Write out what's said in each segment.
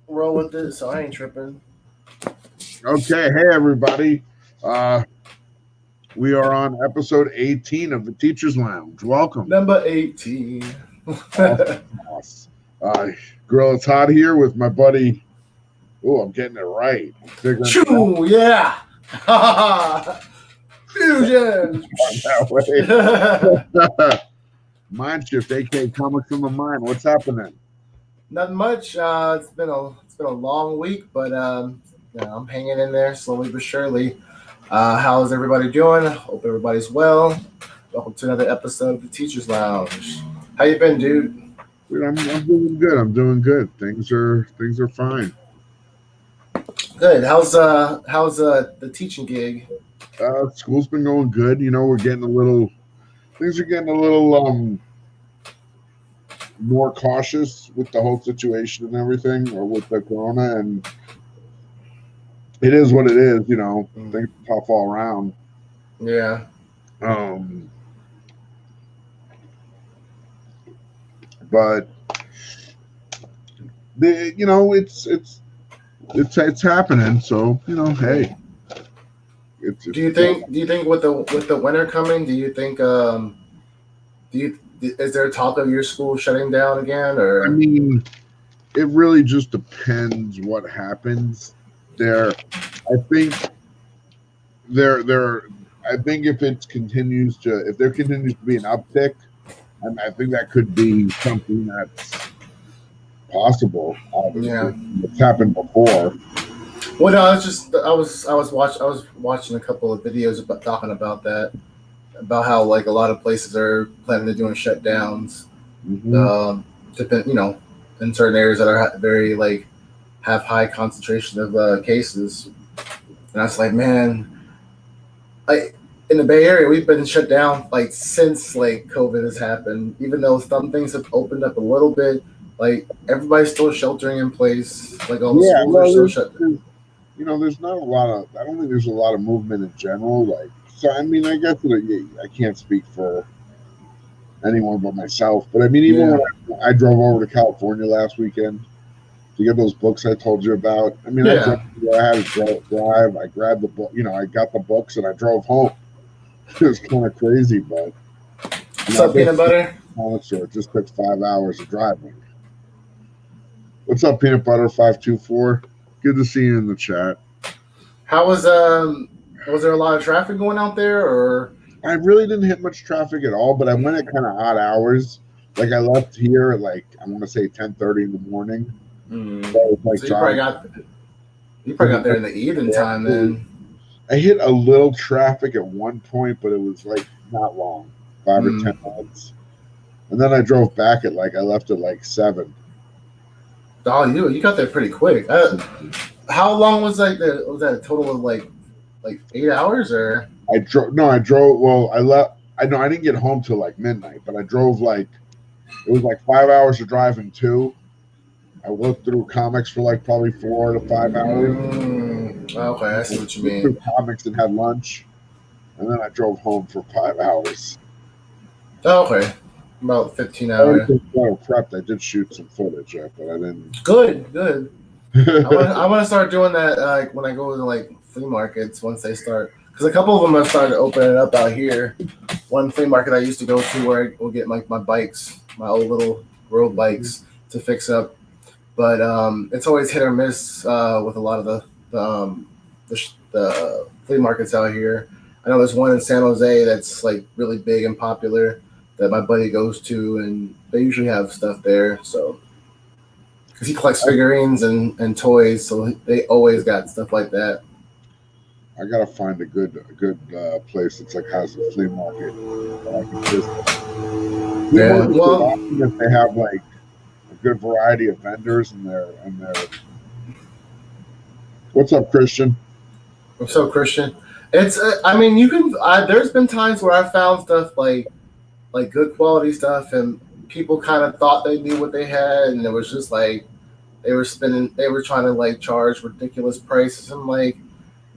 roll with it, so I ain't tripping. Okay, hey everybody. Uh, we are on episode 18 of the Teacher's Lounge. Welcome. Number 18. Awesome. Gorilla Todd here with my buddy. Oh, I'm getting it right. Choo, yeah. Fusion. That way. Mind Shift, aka Comics from the Mind. What's happening? Nothing much. It's been a long week, but I'm hanging in there slowly but surely. How's everybody doing? Hope everybody's well. Welcome to another episode of the Teacher's Lounge. How you been, dude? Dude, I'm doing good. I'm doing good. Things are fine. Good. How's the teaching gig? School's been going good. You know, things are getting a little more cautious with the whole situation and everything, or with the corona, and it is what it is. You know, things are tough all around. Yeah. But it's happening. So hey. Do you think with the winter coming, do you think is there talk of your school shutting down again, or? I mean, it really just depends what happens there. I think if there continues to be an uptick, I think that could be something that's possible. Yeah, it's happened before. Well, no, I was watching a couple of videos talking about that, about how like a lot of places are planning to doing shutdowns, in certain areas that are very have high concentration of cases, and I was like, man, in the Bay Area we've been shut down since COVID has happened. Even though some things have opened up a little bit, everybody's still sheltering in place. All the schools are still shut down. There's not a lot of. I don't think there's a lot of movement in general. So I mean, I guess I can't speak for anyone but myself. But I mean, even when I drove over to California last weekend to get those books I told you about. I mean, I had to drive. I grabbed the book. I got the books and I drove home. It was kind of crazy, but. What's up, Peanut Butter? It just took 5 hours of driving. What's up, Peanut Butter 524? Good to see you in the chat. How was there a lot of traffic going out there, or? I really didn't hit much traffic at all, but I went at kind of odd hours. I left here at I want to say 10:30 in the morning. So you probably got there in the evening time then. I hit a little traffic at one point, but it was not long, 5 or 10 minutes. And then I drove back at I left at 7. Oh, you got there pretty quick. How long was that a total of 8 hours, or? I drove. Well, I left. I didn't get home till midnight, but I drove it was 5 hours of driving too. I looked through comics for probably 4 to 5 hours. Okay, I see what you mean. Through comics and had lunch, and then I drove home for 5 hours. Okay. About 15 hours. Prepped. I did shoot some footage, but I didn't. Good. I want to start doing that when I go to flea markets once they start, because a couple of them have started opening up out here. One flea market I used to go to where I will get my bikes, my old little road bikes to fix up, but it's always hit or miss with a lot of the flea markets out here. I know there's one in San Jose that's really big and popular that my buddy goes to, and they usually have stuff there. So, because he collects figurines and toys, so they always got stuff like that. I gotta find a good place that's has a flea market that I can visit. Yeah, well, if they have a good variety of vendors and their. What's up, Christian? What's up, Christian? It's I mean, you can. There's been times where I found stuff like good quality stuff, and people kind of thought they knew what they had, and it was just they were trying to charge ridiculous prices. I'm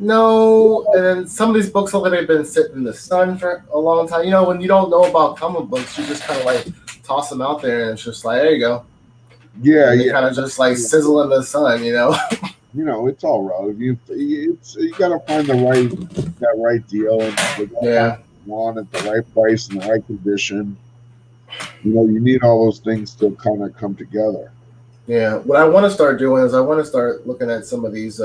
no. And then some of these books look like they've been sitting in the sun for a long time. When you don't know about comic books, you just kind of toss them out there, and it's just there you go. Yeah, and they yeah. kind of just like sizzle in the sun, you know. You know, it's all relative. You got to find that right deal, and you got to find Yeah, one at the right price and the right condition. You know, you need all those things to kind of come together. yeah. What I want to start doing is I want to start looking at some of these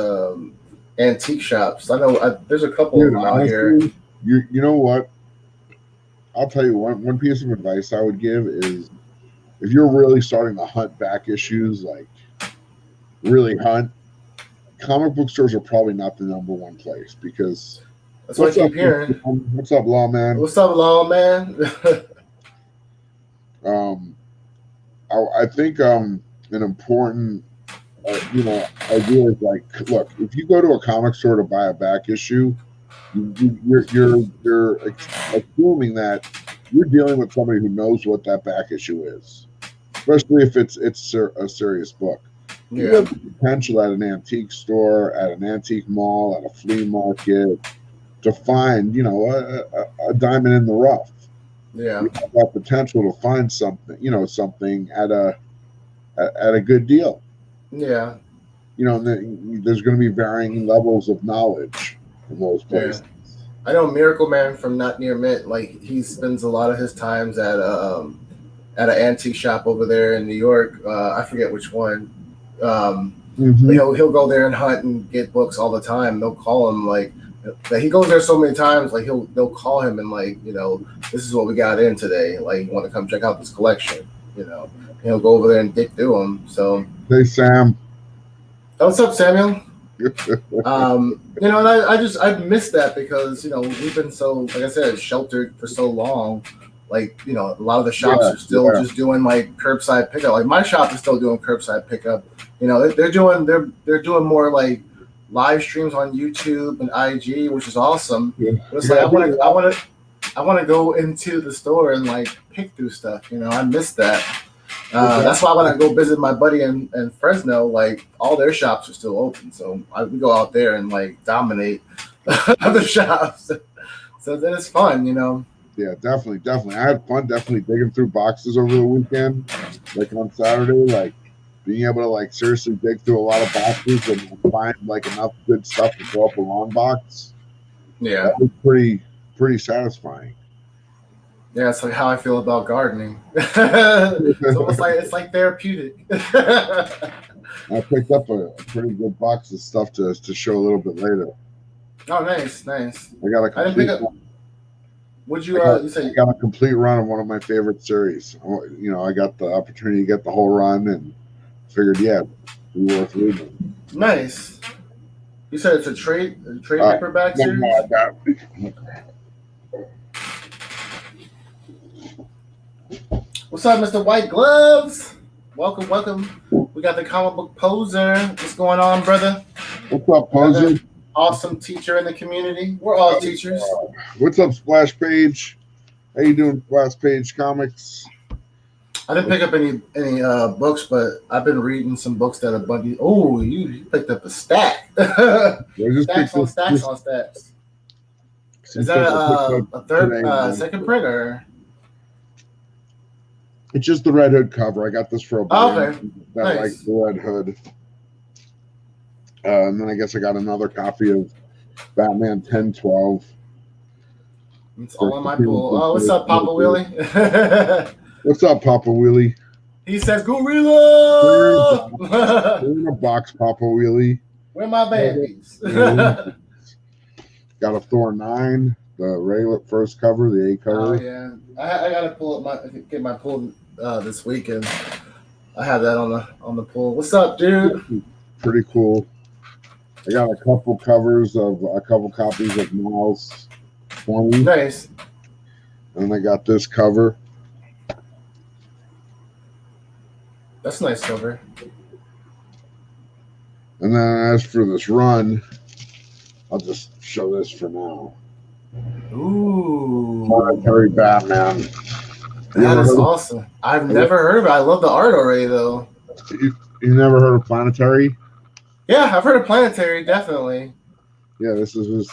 antique shops. I know there's a couple of Dude, them out here. honestly, you know what? I'll tell you one piece of advice I would give is if you're really starting to hunt back issues, like really hunt, comic book stores are probably not the number one place because That's what I what's up, keep hearing. what's up, lawman? What's up, law man? Um, I think an important idea is like, look, if you go to a comic store to buy a back issue, you're assuming that you're dealing with somebody who knows what that back issue is, especially if it's a serious book. You Yeah, have the potential at an antique store, at an antique mall, at a flea market to find, a diamond in the rough. yeah, You have that potential to find something, something at a good deal. yeah, There's going to be varying levels of knowledge in those yeah. places. I know Miracle Man from Not Near Mint. Like he spends a lot of his times at an antique shop over there in New York. I forget which one. He'll go there and hunt and get books all the time. They'll call him like he goes there so many times. Like they'll call him and like this is what we got in today. Like you want to come check out this collection. He'll go over there and dig through them. So Hey, Sam. what's up, Samuel? And I missed that because we've been so, like I said, sheltered for so long. Like a lot of the shops are still just doing like curbside pickup. Like my shop is still doing curbside pickup. They're doing more like live streams on YouTube and IG, which is awesome. Yeah. But it's like I want to go into the store and like pick through stuff. I miss that. That's why when I go visit my buddy in Fresno, like all their shops are still open. So we go out there and like dominate other shops. So then it's fun, Yeah, definitely. I had fun definitely digging through boxes over the weekend, like on Saturday, like being able to like seriously dig through a lot of boxes and find like enough good stuff to fill up a long box. Yeah, that was pretty satisfying. Yeah, it's like how I feel about gardening. It's almost like it's like therapeutic. I picked up a pretty good box of stuff to show a little bit later. Oh, nice. I got a complete. I didn't pick up. Would you? You say? I got a complete run of one of my favorite series. I got the opportunity to get the whole run and figured, it'd be worth reading. Nice. You said it's a trade paperback series. No, I got. What's up, Mr. White Gloves? Welcome. We got the comic book poser. What's going on, brother? What's up, poser? Awesome teacher in the community. We're all teachers. What's up, Splash Page? How you doing, Splash Page Comics? I didn't pick up any books, but I've been reading some books that are Bundy. Oh, you picked up a stack. Stacks on stacks. Is that a third, second print or? It's just the Red Hood cover. I got this for a buddy that nice. likes the Red Hood. And then I guess I got another copy of Batman 1012. It's all on my pool. Oh, what's up, Papa Willie? What's up, Papa Willie? He says, Gorilla! We're in a box, Papa Willie. Where my babies? Got a Thor 9, the regular first cover, the A cover. Oh, yeah. I got to get my pool this weekend. I have that on the pool. What's up, dude? Pretty cool. I got a couple copies of Miles 20. Nice. And I got this cover. That's a nice cover. And then as for this run, I'll just show this for now. Ooh. Monetary Batman. That is awesome. I've never heard of it. I love the art already, though. You never heard of Planetary? Yeah, I've heard of Planetary, definitely. Yeah, this is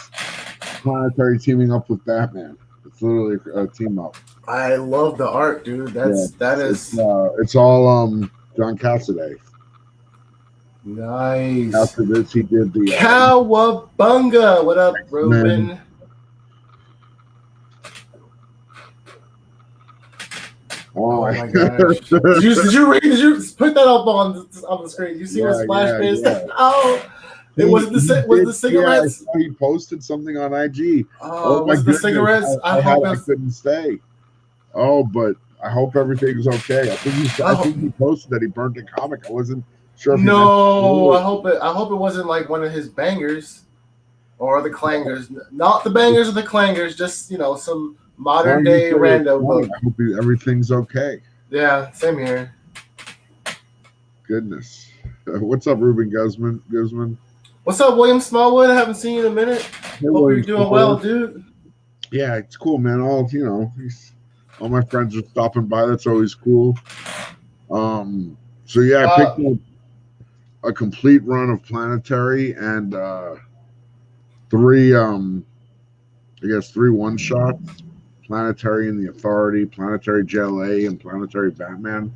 Planetary teaming up with Batman. It's literally a team up. I love the art, dude. That is. It's all John Cassaday. Nice. After this, he did the Cowabunga. What up, Ruben? Man. Oh my gosh! Did you put that up on the screen? You see where Splash Face? Yeah. Oh, was the cigarettes? Yeah, he posted something on IG. Oh my goodness! The cigarettes? I couldn't stay. Oh, but I hope everything's okay. I think he posted that he burnt a comic. I wasn't sure. No, I hope it wasn't like one of his bangers or the clangers. Not the bangers or the clangers. Just some modern day rando book. I hope everything's okay. Yeah, same here. Goodness. What's up, Ruben Guzman? What's up, William Smallwood? I haven't seen you in a minute. Hey, hope you're doing well, dude. Yeah, it's cool, man. All my friends are stopping by. That's always cool. So yeah, I picked up a complete run of Planetary and 3 one-shots. Planetary and the Authority, Planetary JLA, and Planetary Batman.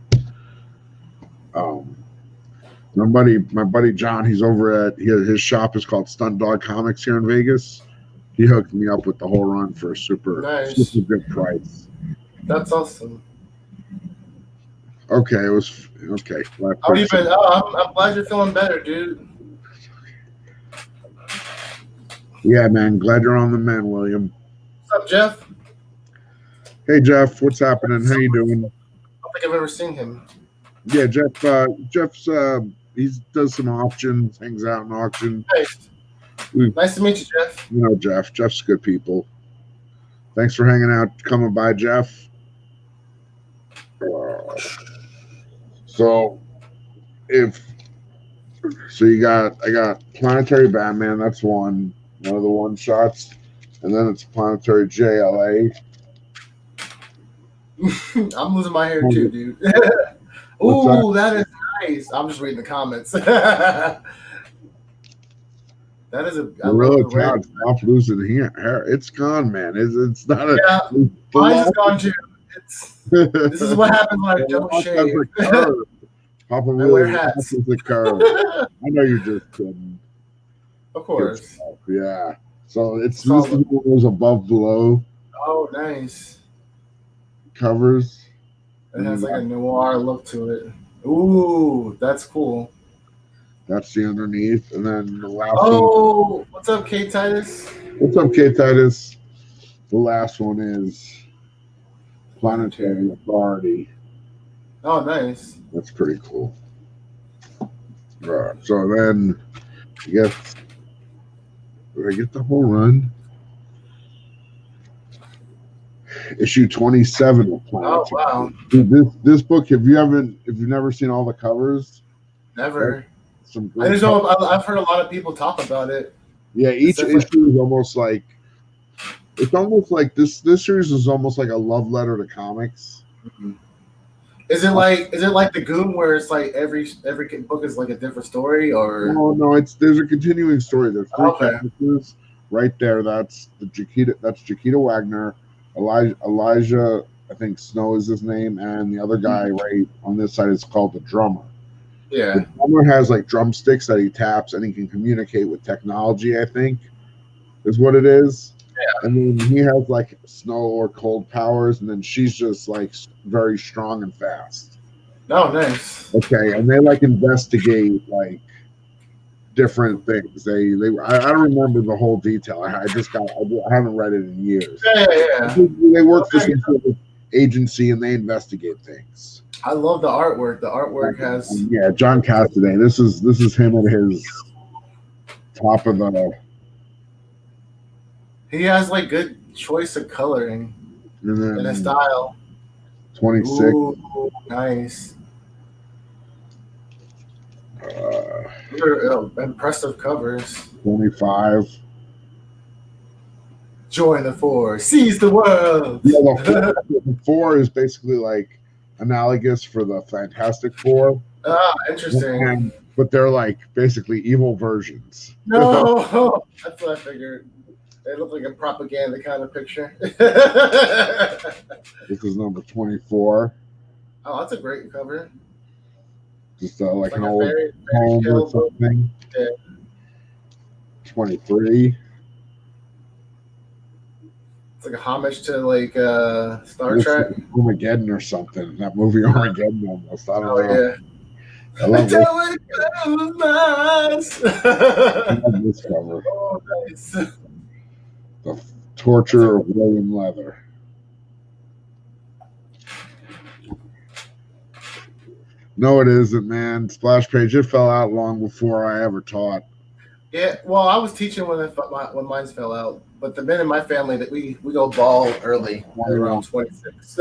My buddy John, he's over at his shop is called Stunt Dog Comics here in Vegas. He hooked me up with the whole run for a super good price. That's awesome. Okay, it was okay. How you been? I'm glad you're feeling better, dude. Yeah, man. Glad you're on the mend, William. What's up, Jeff? Hey, Jeff. What's happening? How you doing? I don't think I've ever seen him. Yeah, Jeff's he does some auctions, hangs out in auction. Nice to meet you, Jeff. You know Jeff. Jeff's good people. Thanks for hanging out, coming by, Jeff. So I got Planetary Batman. That's one of the one shots, and then it's Planetary JLA. I'm losing my hair too, dude. Ooh, that is nice. I'm just reading the comments. That is a really Todd. Stop losing hair. It's gone, man. It's not a. Yeah, mine is gone too. This is what happens when I don't shave. Papa really has the curve. I know you're just kidding. Of course. Yeah. So this was above below. Oh, nice. Covers. It has like a noir look to it. Ooh, that's cool. That's the underneath, and then the last one. Oh, what's up, K Titus? What's up, K Titus? The last one is Planetary Authority. Oh, nice. That's pretty cool. Right. So then, I guess, did I get the whole run? Issue 27 of Planetary. Oh, wow. Dude, this book, if you've never seen all the covers, never. Some I just know I've heard a lot of people talk about it. Yeah, each issue is almost like this series is almost like a love letter to comics. Mm-hmm. Is it like the Goon where it's like every book is like a different story, or no, there's a continuing story. There's 3 characters right there. That's Jaquita Wagner, Elijah, I think Snow is his name, and the other guy right on this side is called the Drummer. Yeah. The Drummer has like drumsticks that he taps and he can communicate with technology, I think, is what it is. Yeah. And then he has like snow or cold powers, and then she's just like very strong and fast. Oh, nice. Okay, and they like investigate like different things. I don't remember the whole detail. I haven't read it in years. Yeah. They work for some sort of agency and they investigate things. I love the artwork. The artwork has John Cassaday. This is him at his top of the. He has like good choice of coloring and a style. 26. Ooh, nice. Impressive covers. 25. Join the 4. Seize the world. Yeah, the 4 is basically like analogous for the Fantastic Four. Ah, interesting. But they're like basically evil versions. No, that's what I figured. They look like a propaganda kind of picture. This is number 24. Oh, that's a great cover. Just It's like like an a old fairy home or tale book. something. Yeah. 23. It's like a homage to like Star Looks Trek. like Armageddon or something. That movie Armageddon almost. I don't Oh know. yeah. I love this. Until it close my eyes. I love this cover. Oh, nice. The Torture of William Leather. No, it isn't, man. Splash page. It fell out long before I ever taught. Yeah, well, I was teaching when mine fell out, but the men in my family that we go ball early at around 26.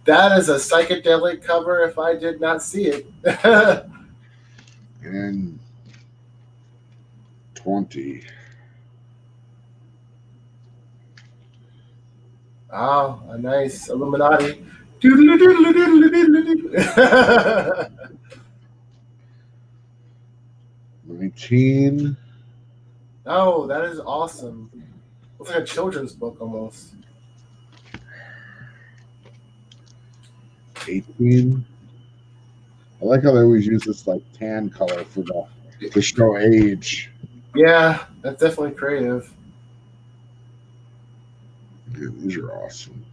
That is a psychedelic cover. If I did not see it. And 20. Oh, a nice Illuminati. 19. Oh, that is awesome. Looks like a children's book almost. 18. I like how they always use this like tan color for to show age. Yeah, that's definitely creative. Yeah, these are awesome.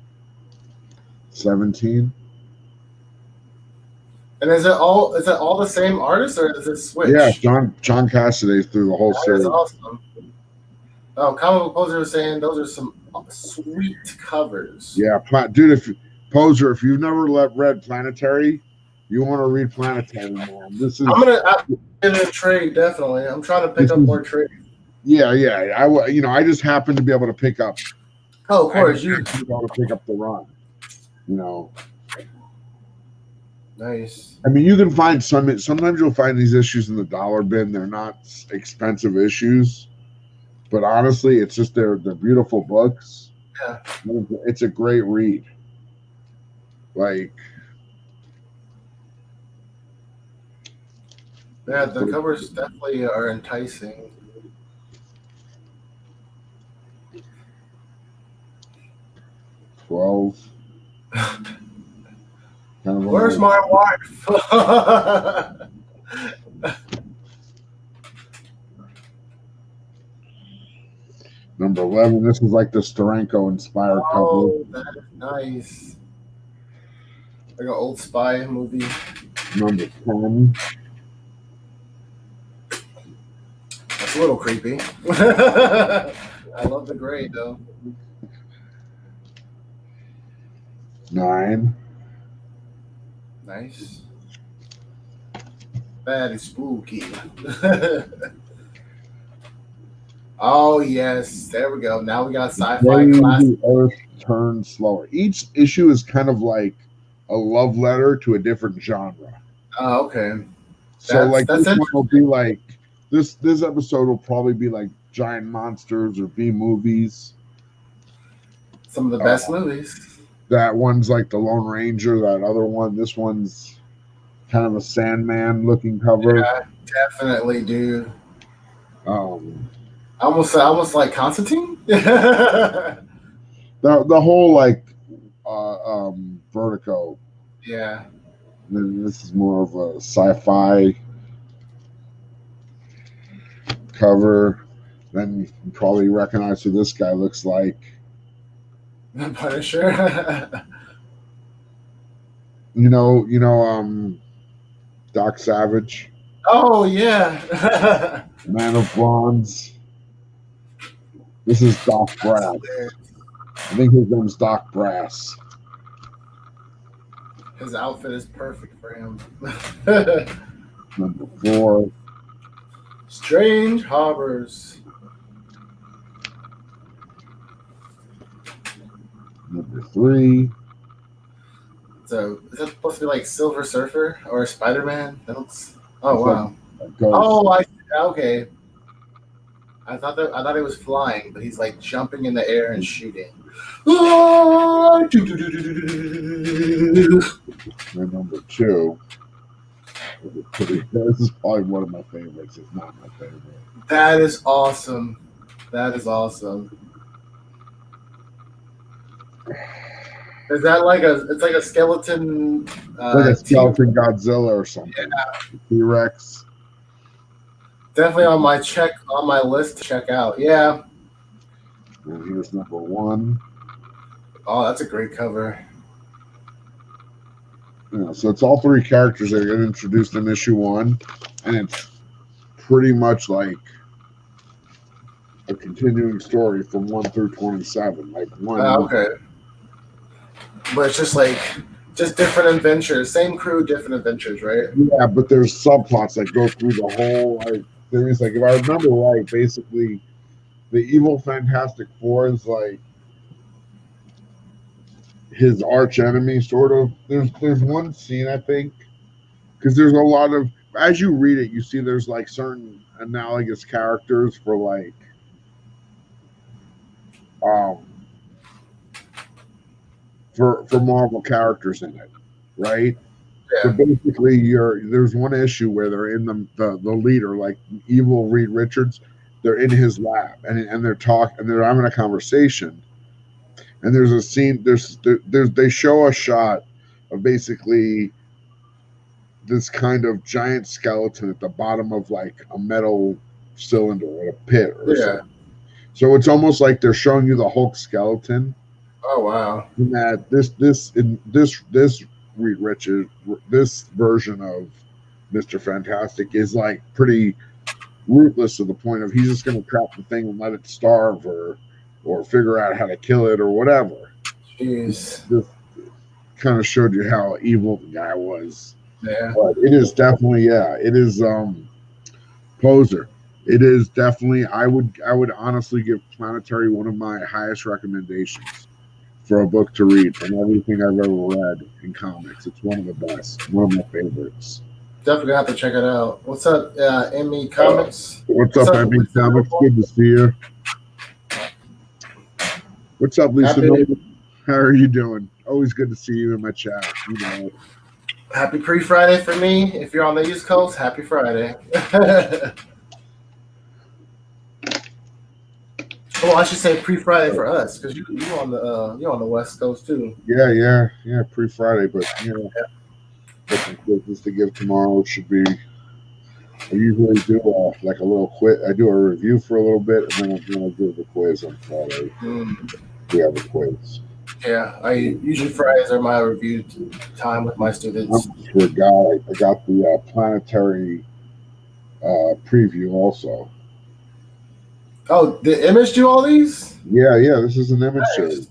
17. And is it all the same artist or does it switch? Yeah, John Cassaday through the whole That series. is awesome. Oh, Comic Book Poser was saying those are some sweet covers. Yeah, dude. If you've never read Planetary, you want to read Planetary, man. This is. I'm in a trade definitely. I'm trying to pick up more trades. Yeah. I just happened to be able to pick up. Oh, of course, you be able to pick up the run. Nice. I mean, you can find sometimes you'll find these issues in the dollar bin. They're not expensive issues, but honestly, it's just they're beautiful books. Yeah. It's a great read. Like, yeah, the covers definitely are enticing. Where's my wife? Number 11. This is like the Steranko inspired cover. Oh, that is nice. Like an old spy movie. Number 10. That's a little creepy. I love the gray though. 9. Nice. That is spooky. Oh yes, there we go. Now we got sci-fi classic. Earth turns slower. Each issue is kind of like a love letter to a different genre. Oh, okay. So this one will be like this episode will probably be like giant monsters or B movies. Some of the best movies. That one's like the Lone Ranger. That other one, this one's kind of a Sandman looking cover. Yeah, definitely, dude. Almost like Constantine. the whole like Vertigo. Yeah. This is more of a sci-fi cover. Then you probably recognize who this guy looks like. The Punisher. Doc Savage. Oh yeah. Man of Bronze. This is Doc Brass. I think his name's Doc Brass. His outfit is perfect for him. Number 4. Strange Harbors. Number 3. So is that supposed to be like Silver Surfer or Spider-Man? That looks. Oh wow. Oh, okay. I thought it was flying, but he's like jumping in the air and shooting. And number 2. This is probably one of my favorites, if not my favorite. That is awesome. That is awesome. Is that like a? It's like a skeleton. Like a T. skeleton Godzilla or something. T-Rex. Definitely on my list to check out. Yeah. And here's number 1. Oh, that's a great cover. So it's all 3 characters that get introduced in issue 1, and it's pretty much like a continuing story from 1 through 27. Like one. Okay. But it's just different adventures. Same crew, different adventures, right? Yeah, but there's subplots that go through the whole series. Like if I remember right, basically the evil Fantastic Four is like his arch enemy, sort of. There's one scene, I think, because there's a lot of, as you read it, you see there's like certain analogous characters for like for Marvel characters in it, right? Yeah. So basically, there's one issue where they're in the leader, like evil Reed Richards. They're in his lab and they're having a conversation. And there's a scene. They show a shot of basically this kind of giant skeleton at the bottom of like a metal cylinder or a pit or something. So it's almost like they're showing you the Hulk skeleton. Oh wow! In that this Reed Richards, this version of Mr. Fantastic is like pretty ruthless to the point of he's just going to trap the thing and let it starve or figure out how to kill it or whatever. Jeez. This kind of showed you how evil the guy was. Yeah. But it is definitely, it is Poser. It is definitely, I would honestly give Planetary one of my highest recommendations for a book to read from everything I've ever read in comics. It's one of the best, one of my favorites. Definitely have to check it out. What's up, Emmy Comics? What's up, Emmy Comics? Good to see you. What's up, Lisa? How are you doing? Always good to see you in my chat. You know. Happy pre-Friday for me. If you're on the East Coast, happy Friday. Well, I should say pre-Friday for us because you're on the West Coast too. Yeah. Pre-Friday, but some quizzes to give tomorrow. It should be. I usually do like a little quiz. I do a review for a little bit, and then I'm gonna do the quiz on Friday. We have a quiz. Yeah, usually Fridays are my review time with my students. I got the Planetary preview also. Oh, did Image do all these? Yeah. This is an Image series.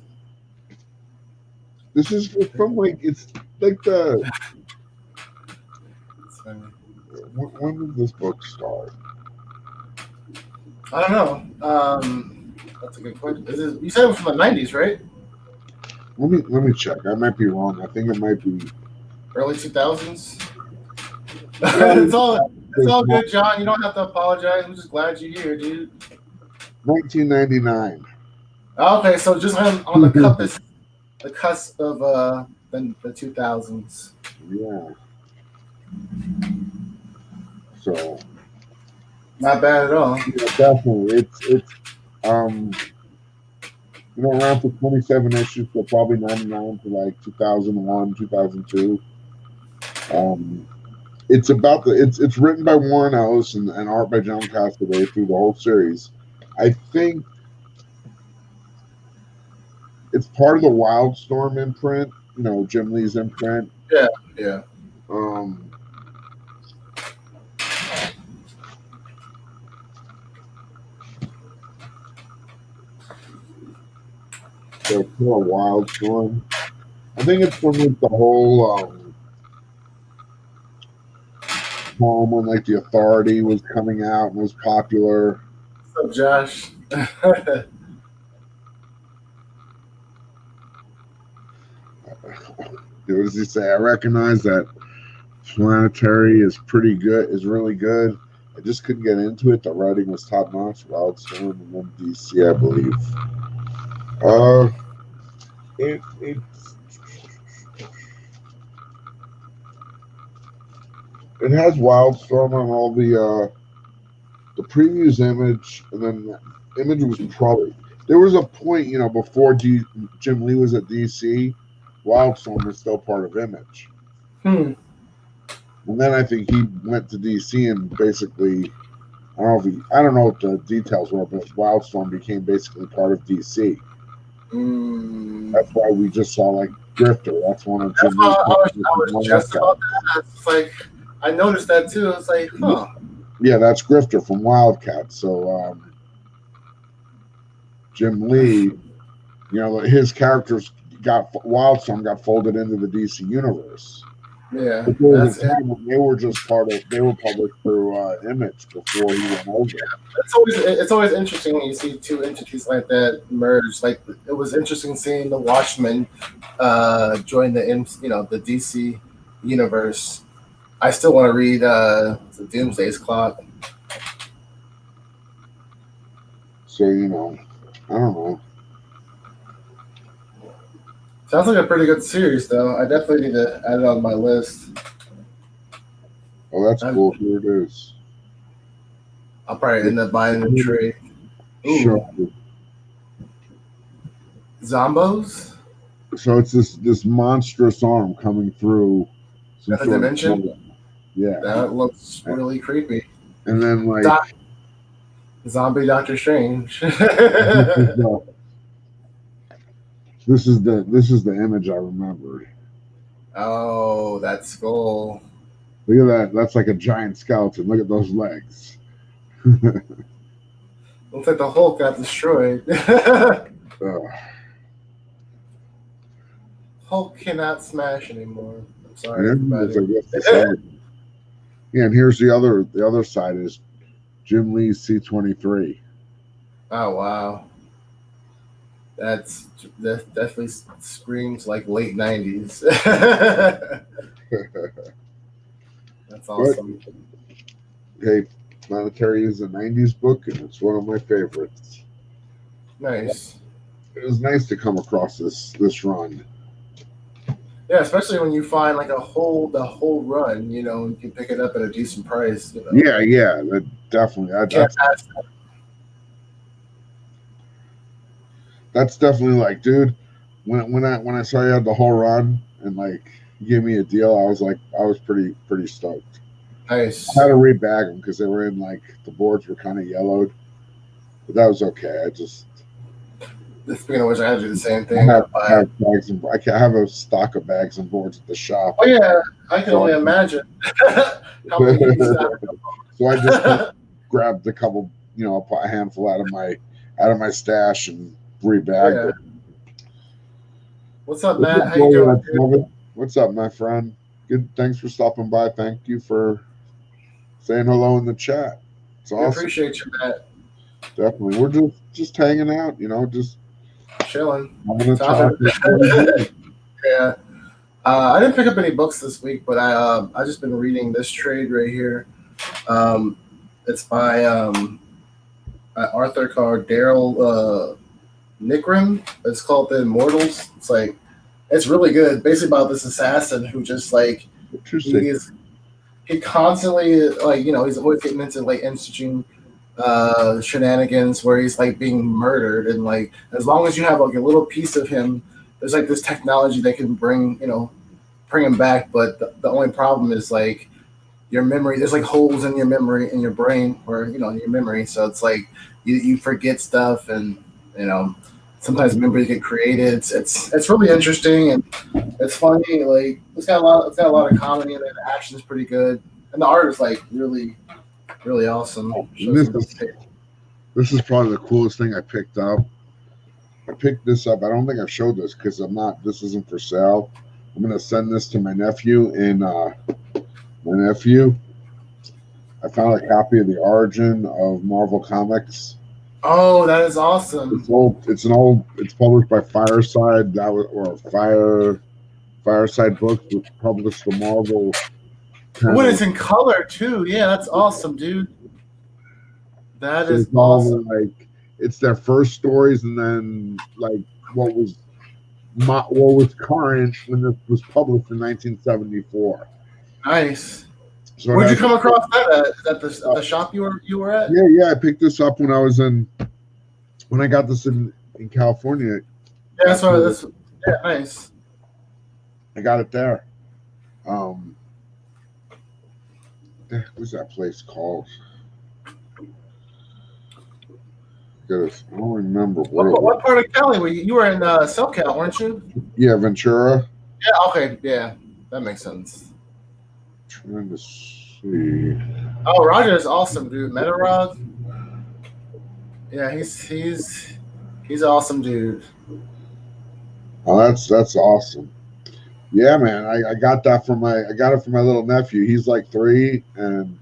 This is from like it's like the. When did this book start? I don't know. That's a good question. You said it was from the 90s, right? Let me check. I might be wrong. I think it might be early 2000s. It's all good, John. You don't have to apologize. I'm just glad you're here, dude. 1999. Okay, so just on the cusp of the 2000s. Yeah. So. Not bad at all. Yeah, definitely. It's around for 27 issues, so probably 99 to like 2001, 2002. It's about it's written by Warren Ellis and art by John Cassaday through the whole series. I think it's part of the Wildstorm imprint, Jim Lee's imprint. Yeah. So it's more Wildstorm. I think it's from like the whole time when like the Authority was coming out and was popular. What's up, Josh? What does he say? I recognize that Planetary is pretty good, is really good. I just couldn't get into it. The writing was top notch. Wildstorm and then DC, I believe. It has Wildstorm on all the previews. Image, and then Image was probably, there was a point before Jim Lee was at DC Wildstorm was still part of Image. Hmm. And then I think he went to DC and basically, I don't know what the details were, but Wildstorm became basically part of DC. That's why we just saw like Grifter. That's one of Jim Lee's. I was just about that. It's like I noticed that too. It's like, huh. Yeah, that's Grifter from Wildcat. So Jim Lee, his characters Wildstorm got folded into the DC universe. Yeah, but there was a time when they were just they were published through Image before he went over. It's always interesting when you see two entities like that merge. Like it was interesting seeing the Watchmen join the DC universe. I still want to read the Doomsday's Clock. So I don't know. Sounds like a pretty good series, though. I definitely need to add it on my list. Oh, that's cool. Here it is. I'll probably end up buying the trade. Sure. Zombos? So it's this monstrous arm coming through some sort dimension? Yeah. That looks really creepy. And then Zombie Doctor Strange. This is the image I remembered. Oh, that skull. Look at that. That's like a giant skeleton. Look at those legs. Looks like the Hulk got destroyed. Hulk cannot smash anymore. I'm sorry, everybody. Yeah, and here's the other side is Jim Lee's C-23. Oh wow. That definitely screams like late 90s. That's awesome. But, hey, Planetary is a 90s book, and it's one of my favorites. Nice. It was nice to come across this run. Yeah, especially when you find like the whole run, you can pick it up at a decent price. Yeah, that definitely. That's definitely like, dude. When I saw you had the whole run and like you gave me a deal, I was pretty stoked. Nice. I had to rebag them because they were in like the boards were kind of yellowed, but that was okay. Speaking of which, I had to do the same thing. I have a stock of bags and boards at the shop. Oh yeah, I can only imagine. How many So I just grabbed a couple, a handful out of my stash and rebagged it. What's up, Matt? How you doing? What's up, my friend? Good. Thanks for stopping by. Thank you for saying hello in the chat. It's awesome. I appreciate you, Matt. Definitely. We're just hanging out, just chilling. Talk. Yeah. I didn't pick up any books this week, but I just been reading this trade right here. It's by Arthur called Daryl Nickram. It's called The Immortals. It's really good. Basically about this assassin who just he constantly he's always getting into interesting shenanigans where he's being murdered, and as long as you have a little piece of him, there's this technology that can bring him back. But the only problem is your memory. There's holes in your memory in your brain or in your memory, so it's you forget stuff, and sometimes memories get created. It's really interesting and it's funny. It's got a lot of comedy in it. The action is pretty good, and the art is really really awesome. This is probably the coolest thing I picked up. I picked this up. I don't think I've showed this because this isn't for sale. I'm going to send this to my nephew, and my nephew, I found a copy of The Origin of Marvel Comics. Oh, that is awesome. It's published by Fireside. Fireside Books, which published the Marvel. What, it's in color too? Yeah, that's awesome, dude. That is awesome. It's their first stories, and then what was current when this was published in 1974. Nice. So where'd you come across that at? Is that the shop you were at? Yeah. I picked this up when I got this in California. Yeah, nice. I got it there. What the heck was that place called? I don't remember what it was. What part of Cali were you? You were in SoCal, weren't you? Yeah, Ventura. Yeah. Okay. Yeah, that makes sense. Trying to see. Oh, Roger is awesome, dude. Metarod. Yeah, he's an awesome dude. Oh, that's awesome. Yeah, man. I got that from my little nephew. He's like 3, and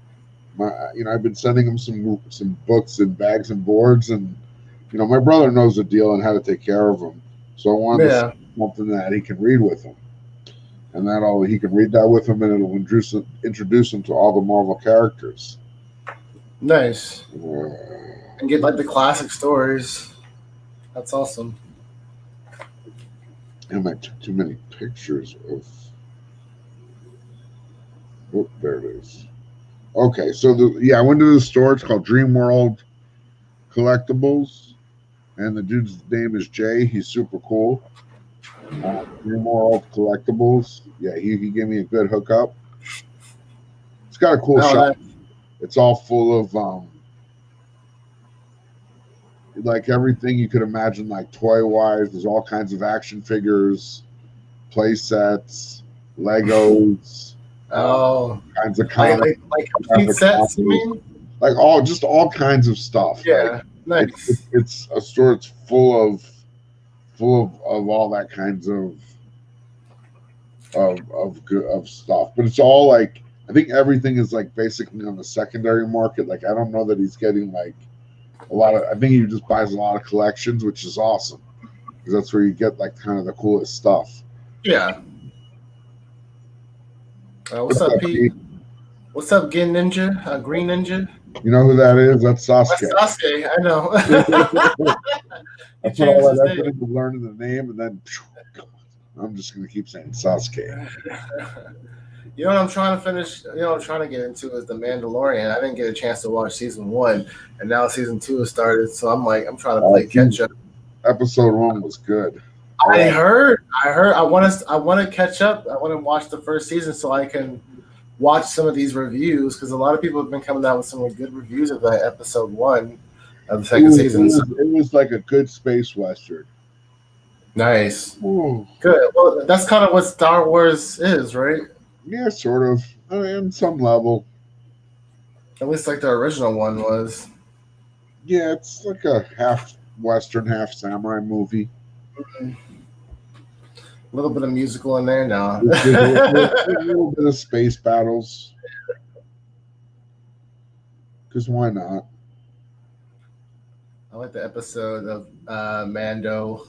I've been sending him some books and bags and boards, and my brother knows the deal and how to take care of him. So I wanted to send something that he can read with him, and he can read that with him, and it'll introduce him to all the Marvel characters. Nice. And get like the classic stories. That's awesome. And I took too many pictures of. Oh, there it is. Okay, so I went to the store. It's called Dream World Collectibles, and the dude's name is Jay. He's super cool. Dream World Collectibles. Yeah, he gave me a good hookup. It's got a cool shop. It's all full of like everything you could imagine, like toy-wise. There's all kinds of action figures, play sets, Legos. Kinds of comics, like complete sets, you mean? Like all kinds of stuff. Yeah, like, nice. It's a store that's full of all that kinds of stuff. But it's all like, I think everything is like basically on the secondary market. Like I don't know that he's getting like a lot of. I think he just buys a lot of collections, which is awesome because that's where you get like kind of the coolest stuff. Yeah. What's up, Pete? What's up, Green Ninja? Green Ninja? You know who that is? That's Sasuke. That's Sasuke, I know. That's what I did to learning the name, and then I'm just going to keep saying Sasuke. You know what I'm trying to finish? You know what I'm trying to get into is The Mandalorian. I didn't get a chance to watch season 1, and now season 2 has started. So I'm trying to play catch up. Episode 1 was good. I heard. I want to catch up. I want to watch the first season so I can watch some of these reviews because a lot of people have been coming out with some good reviews of that episode 1 of the second season. It was like a good space western. Nice. Ooh. Good. Well, that's kind of what Star Wars is, right? Yeah, sort of. On some level. At least like the original one was. Yeah, it's like a half western, half samurai movie. Mm-hmm. A little bit of musical in there now. A little bit of space battles. Because why not? I like the episode of Mando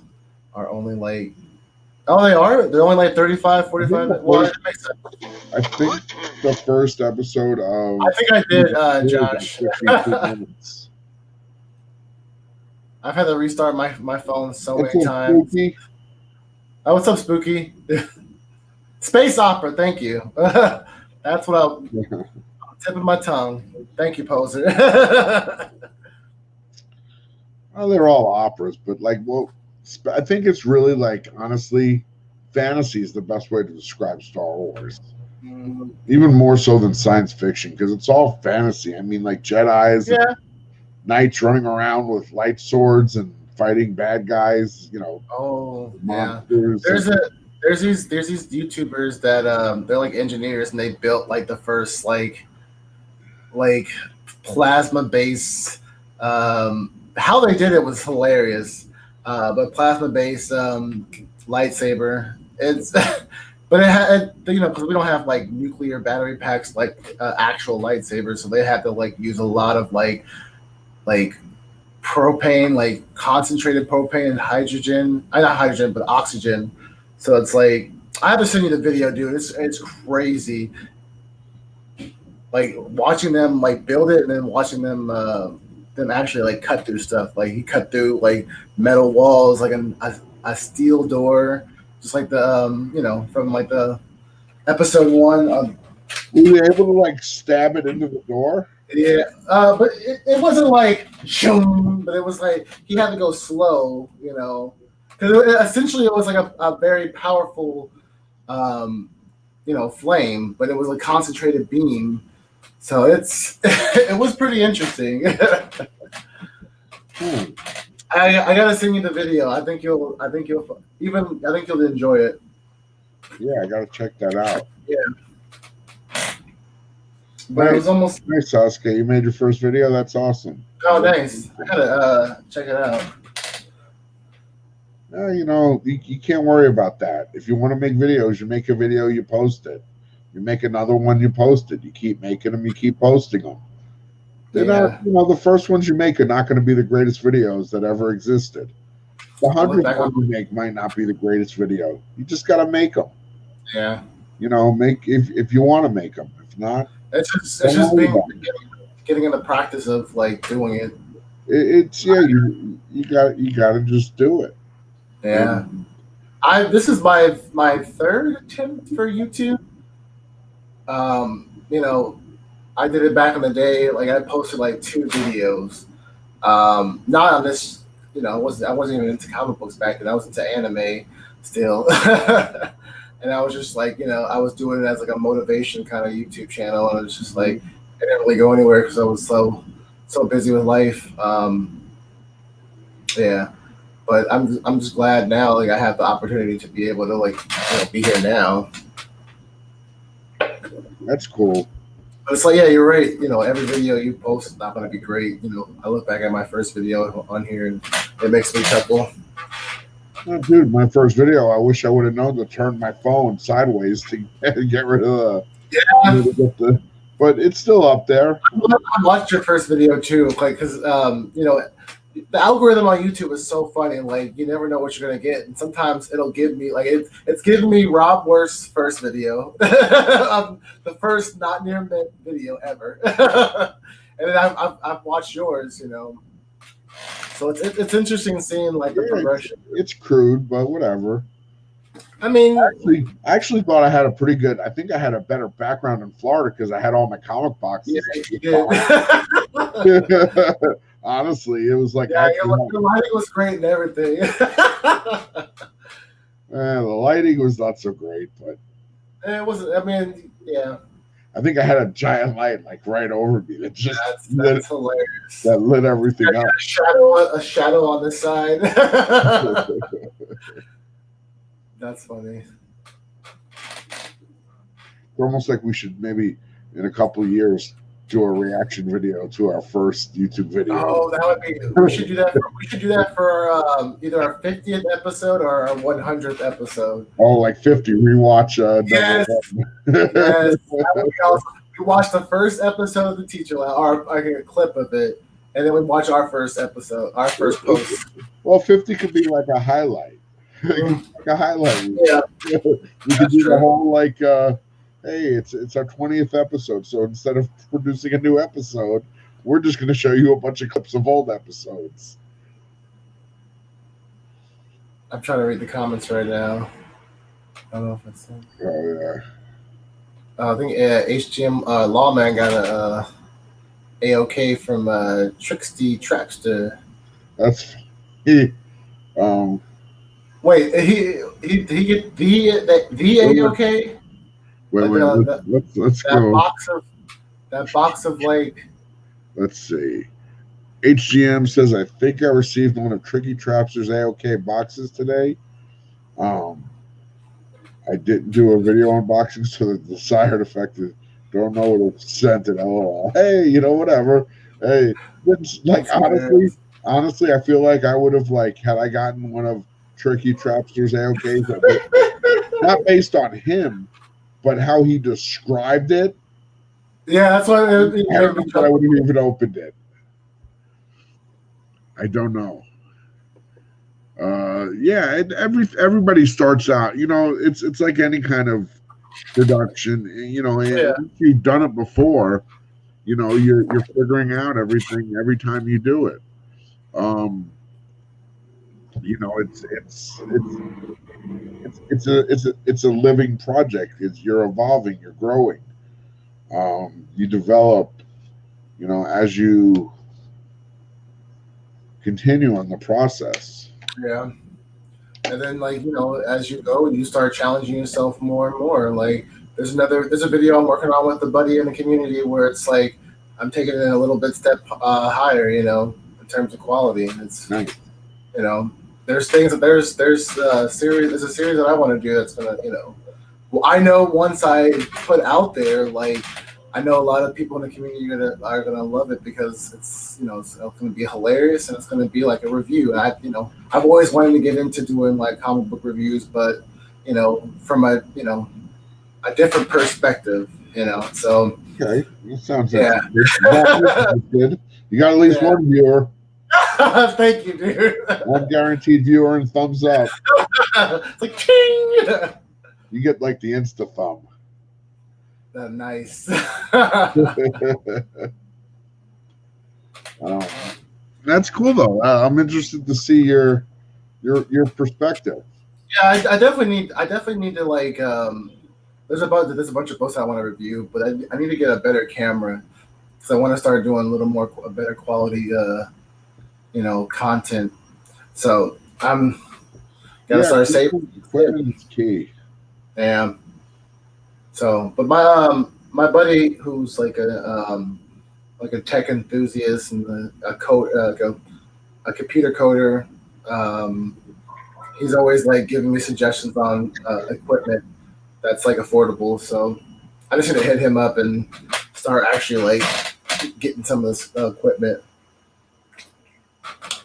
are only like... Oh, they are? They're only like 35, 45 minutes? Well, that makes sense. I think the first episode of... I think I did, Josh. I've had to restart my phone so many times. Spooky? Oh, what's up, Spooky? Space opera, thank you. That's what I'm tipping my tongue. Thank you, Poser. Well, they're all operas, but I think it's really honestly, fantasy is the best way to describe Star Wars. Mm-hmm. Even more so than science fiction, because it's all fantasy. I mean, like Jedis, and knights running around with light swords and fighting bad guys. Monsters. Yeah. There's these YouTubers that they're like engineers and they built like the first like plasma based. How they did it was hilarious. But plasma-based lightsaber. It's, but it had because we don't have like nuclear battery packs like actual lightsabers, so they had to use a lot of like propane, like concentrated propane and hydrogen. Not hydrogen, but oxygen. So it's I have to send you the video, dude. It's crazy. Like watching them build it and then watching them actually cut through stuff. Like he cut through metal walls, like a steel door, just like the from the episode 1 of. Were you able to stab it into the door? Yeah, but it wasn't shoom, but it was he had to go slow, because essentially it was a very powerful flame, but it was a concentrated beam. So it was pretty interesting. I gotta send you the video. I think you'll enjoy it. Yeah, I gotta check that out. Yeah. But it was almost nice, Sasuke. You made your first video. That's awesome. Oh, nice. I gotta check it out. You can't worry about that. If you want to make videos, you make a video, you post it. You make another one, you post it. You keep making them, you keep posting them. They're not, the first ones you make are not going to be the greatest videos that ever existed. The 100th one you make might not be the greatest video. You just got to make them. Yeah. Make if you want to make them. If not, it's just getting in the practice of like doing it. You got to just do it. Yeah. This is my third attempt for YouTube. I did it back in the day. Like I posted like 2 videos. Not on this, I wasn't even into comic books back then. I was into anime still. And I was just like, I was doing it as like a motivation kind of YouTube channel, and it's just like I didn't really go anywhere because I was so busy with life. Yeah. But I'm just glad now, like I have the opportunity to be able to like be here now. That's cool. But it's like, yeah, you're right. Every video you post is not going to be great. I look back at my first video on here and it makes me chuckle. Oh, dude, my first video, I wish I would have known to turn my phone sideways to get rid of but it's still up there. I watched your first video too, like because the algorithm on YouTube is so funny. Like you never know what you're gonna get, and sometimes it'll give me like it's giving me Rob Worth's first video, the first not near mint video ever, and then I've watched yours, So it's interesting seeing like the progression. It's crude, but whatever. I mean, I actually thought I had a pretty good. I think I had a better background in Florida because I had all my comic boxes. Yeah, you did. Honestly, it was like the lighting was great and everything. The lighting was not so great, but it wasn't. I mean, yeah. I think I had a giant light like right over me that just that's hilarious. That lit everything up. A shadow on the side. That's funny. It's almost like we should maybe in a couple of years do a reaction video to our first YouTube video. Oh, that would be. We should do that for either our 50th episode or our 100th episode. Oh, like 50 rewatch. Yes. That would be awesome. We watch the first episode of the Teacher Lab, or I get a clip of it, and then we watch our first episode, our first post. Well, 50 could be like a highlight. Like a highlight. Yeah. We could do the whole like. Hey, it's our 20th episode, so instead of producing a new episode, we're just going to show you a bunch of clips of old episodes. I'm trying to read the comments right now. I don't know if it's. Oh yeah. I think HGM Lawman got a AOK from Tricksty Trapster. That's Wait, he get the AOK? Wait, let's go. That box of like. Let's see. HGM says, I think I received one of Tricky Trapster's AOK boxes today. I didn't do a video unboxing, so the desired effect is don't know what it sent it. LOL. Hey, whatever. Hey, like honestly, I feel like I would have had I gotten one of Tricky Trapster's AOKs, not based on him, but how he described it. Yeah, that's why I wouldn't even opened it. I don't know. Everybody starts out. It's like any kind of production. If you've done it before, you're figuring out everything every time you do it. It's a living project. You're evolving, you're growing. You develop, as you continue on the process. Yeah. And then, like, as you go, you start challenging yourself more and more. Like, there's a video I'm working on with a buddy in the community where it's like I'm taking it a little bit step higher, in terms of quality. It's Nice. you know, there's things that there's a series that I want to do that's gonna, well, I know once I put out there, like, I know a lot of people in the community are gonna love it because it's gonna be hilarious and it's gonna be like a review. And I've always wanted to get into doing like comic book reviews, but from a different perspective, So Okay, that sounds yeah, good. You got at least yeah. one viewer, Thank you, dude. one guaranteed viewer, and thumbs up. It's like ching. You get like the insta thumb. Nice. That's cool though. I'm interested to see your perspective. Yeah, I definitely need to like. There's a bunch of books I want to review, but I need to get a better camera because I want to start doing a better quality, content. So I'm gotta start saving. Equipment is key. Yeah. So, but my buddy who's like a tech enthusiast and a computer coder, he's always like giving me suggestions on equipment that's like affordable. So I just need to hit him up and start actually like getting some of this equipment.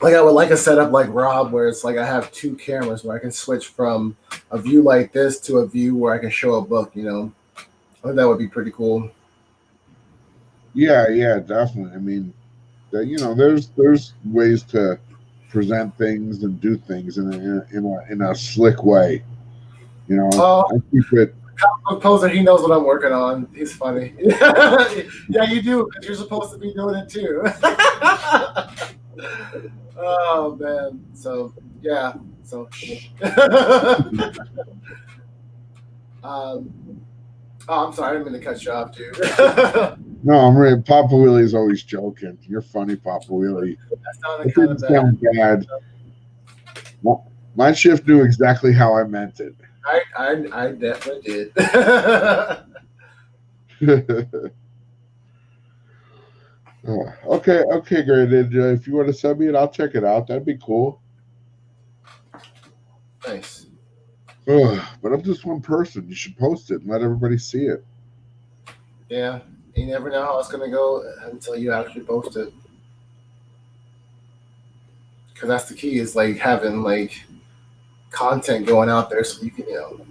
Like I would like a setup like Rob, where it's like I have two cameras where I can switch from a view like this to a view where I can show a book. I think that would be pretty cool. Yeah, definitely. I mean, there's ways to present things and do things in a slick way. I keep it. Composer, he knows what I'm working on. He's funny. Yeah, you do, because you're supposed to be doing it too. Oh man. So yeah. So I'm sorry, I didn't mean to cut you off, dude. No, I'm really. Papa Willie's always joking. You're funny, Papa Willie. That sounded kind of bad. My shift knew exactly how I meant it. I definitely did. Okay, great. If you want to send me it, I'll check it out. That'd be cool. Nice. But I'm just one person. You should post it and let everybody see it. Yeah, you never know how it's gonna go until you actually post it. Because that's the key, is like having like content going out there, so you can you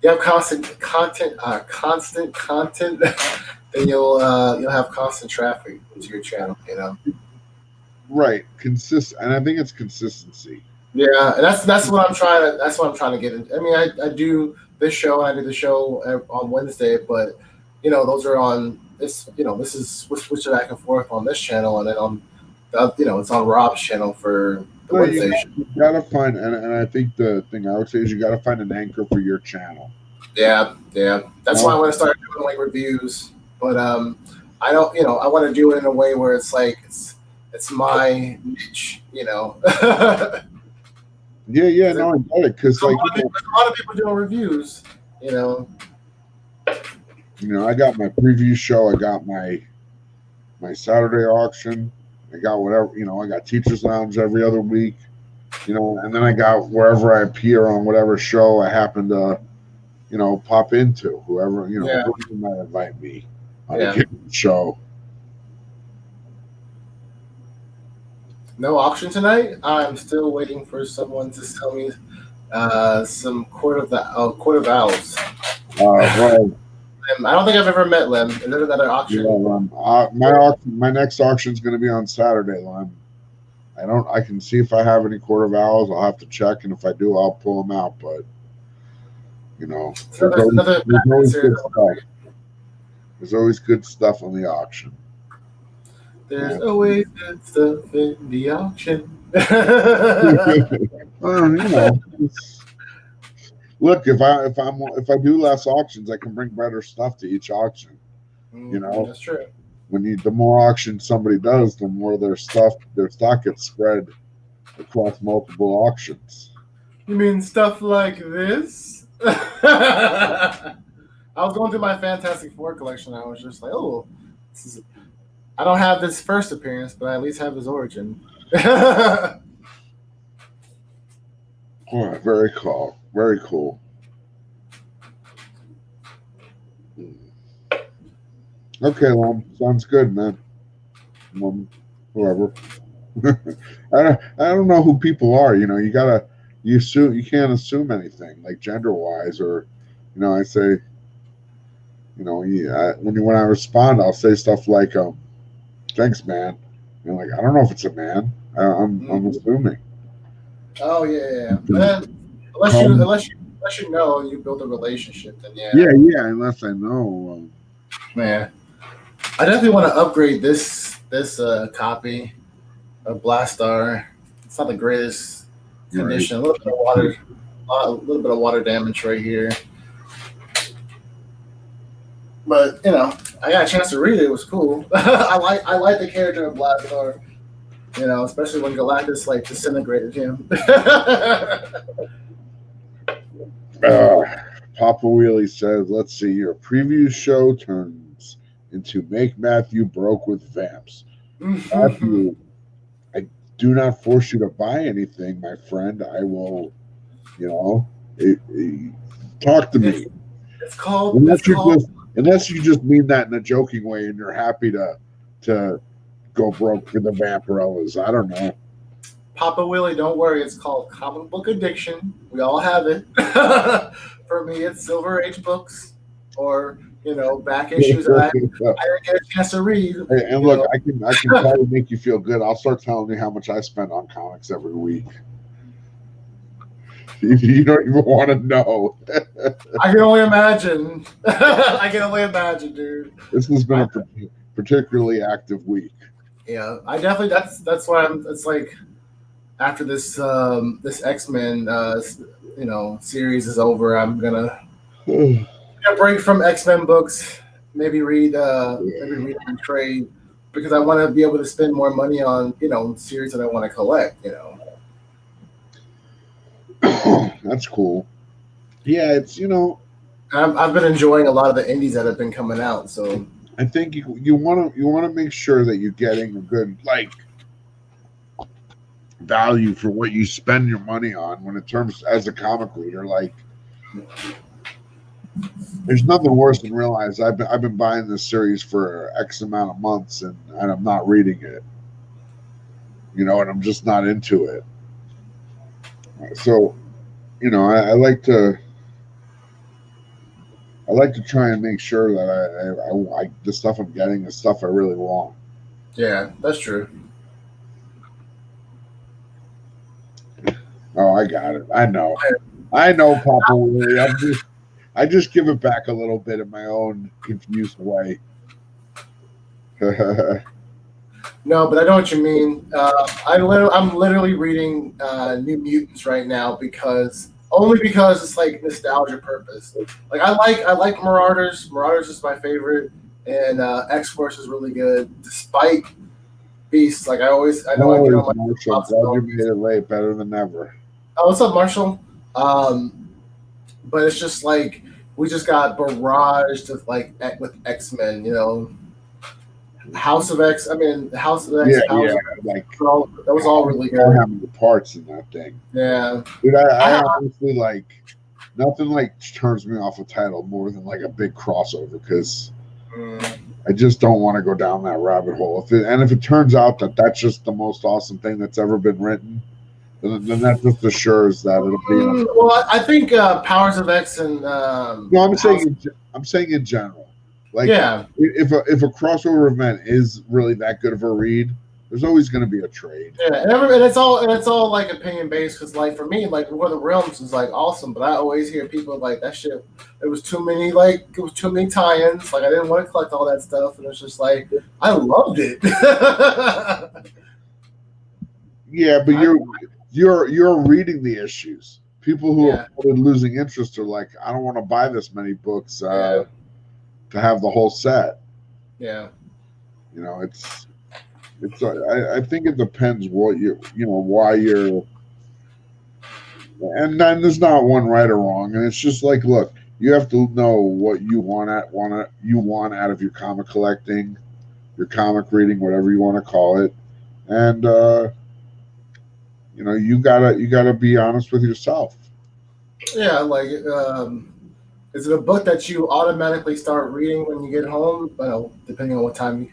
have constant content, then you'll have constant traffic into your channel. Right, and I think it's consistency. Yeah, and that's what I'm trying to. That's what I'm trying to get into. I mean, I do this show, and I do the show on Wednesday, but those are on this. This is we're switching back and forth on this channel, and then on it's on Rob's channel for the Wednesday show. You gotta find, and I think the thing I would say is you gotta find an anchor for your channel. Yeah. That's why I want to start doing like reviews, but I don't. I want to do it in a way where it's like it's my niche. Yeah, no, I get it, because like a lot of people doing reviews. I got my preview show. I got my Saturday auction. I got whatever. I got Teachers Lounge every other week. And then I got wherever I appear on whatever show I happen to, pop into. Whoever whoever might invite me on a given show. No auction tonight. I'm still waiting for someone to sell me some Court of Owls. Well, I don't think I've ever met Lem. Is there another auction? Yeah, my next auction is going to be on Saturday, Lem. I can see if I have any Court of Owls. I'll have to check, and if I do, I'll pull them out. But there's always good stuff on the auction. There's always good stuff in the auction. Look, if I do less auctions, I can bring better stuff to each auction. That's true. The more auctions somebody does, the more their stock gets spread across multiple auctions. You mean stuff like this? I was going through my Fantastic Four collection. I was just like, oh, this is. I don't have this first appearance, but I at least have his origin. Oh, very cool. Very cool. Okay, well, sounds good, man. Whoever. I don't know who people are. You can't assume anything like gender wise or, I say, yeah, when I respond, I'll say stuff like, "Thanks, man." And like, I don't know if it's a man. I'm assuming. Oh yeah. But unless you Um, unless you unless you know and you build a relationship, then yeah. yeah. Unless I know. Man, I definitely want to upgrade this copy of Blastar. It's not the greatest Right. condition. A little bit of water, a little bit of water damage right here. But I got a chance to read it. It was cool. I like the character of Blastar. Especially when Galactus like disintegrated him. Uh, Papa Wheelie says, "Let's see. Your preview show turns into make Matthew broke with vamps. Matthew, I do not force you to buy anything, my friend. I will, you know, talk to me. It's called. It's Unless you called. just unless you just mean that in a joking way, and you're happy to go broke for the Vampirellas. I don't know. Papa Willie, don't worry. It's called comic book addiction. We all have it. For me, it's Silver Age books or back issues that I didn't get a chance to read. And look, I can try to make you feel good. I'll start telling you how much I spend on comics every week. You don't even want to know. I can only imagine. I can only imagine, dude. This has been a particularly active week. Yeah, I definitely. That's why I'm. It's like after this X-Men series is over, I'm gonna take a break from X-Men books. Maybe read and trade because I want to be able to spend more money on series that I want to collect. That's cool. Yeah, it's I've been enjoying a lot of the indies that have been coming out. So I think you want to make sure that you're getting a good value for what you spend your money on when it terms as a comic reader. Like, there's nothing worse than realize I've been buying this series for X amount of months and I'm not reading it, and I'm just not into it. So, I like to try and make sure that I the stuff I'm getting is stuff I really want. yeah, that's true. Oh, I got it. I know, Papa Willie. I just give it back a little bit in my own confused way. No, but I know what you mean. I'm literally reading New Mutants right now because it's like nostalgia purpose. Like I like Marauders. Marauders is my favorite, and X Force is really good. Despite Beasts, I know I get on my Marshall, glad you made it late, better than ever. Oh, what's up, Marshall? But it's just like we just got barraged with X-Men. House of X. I mean, House of X. That was all really good. How many parts in that thing? Yeah, dude. I honestly nothing turns me off a title more than a big crossover because I just don't want to go down that rabbit hole. If it turns out that that's just the most awesome thing that's ever been written, then that just assures that it'll be. Well, I think Powers of X and no, I'm saying in general. If a crossover event is really that good of a read, there's always going to be a trade. Yeah, and it's all opinion based because for me War of the Realms is awesome, but I always hear people that shit. It was too many tie-ins. I didn't want to collect all that stuff, and it's just I loved it. Yeah, but you're reading the issues. People who are losing interest are I don't want to buy this many books to have the whole set. Yeah, it's. I think it depends what why you're And then there's not one right or wrong, and it's just like, look, you have to know what you want out of your comic collecting, your comic reading, whatever you want to call it, and you gotta be honest with yourself. Yeah, like is it a book that you automatically start reading when you get home? Depending on what time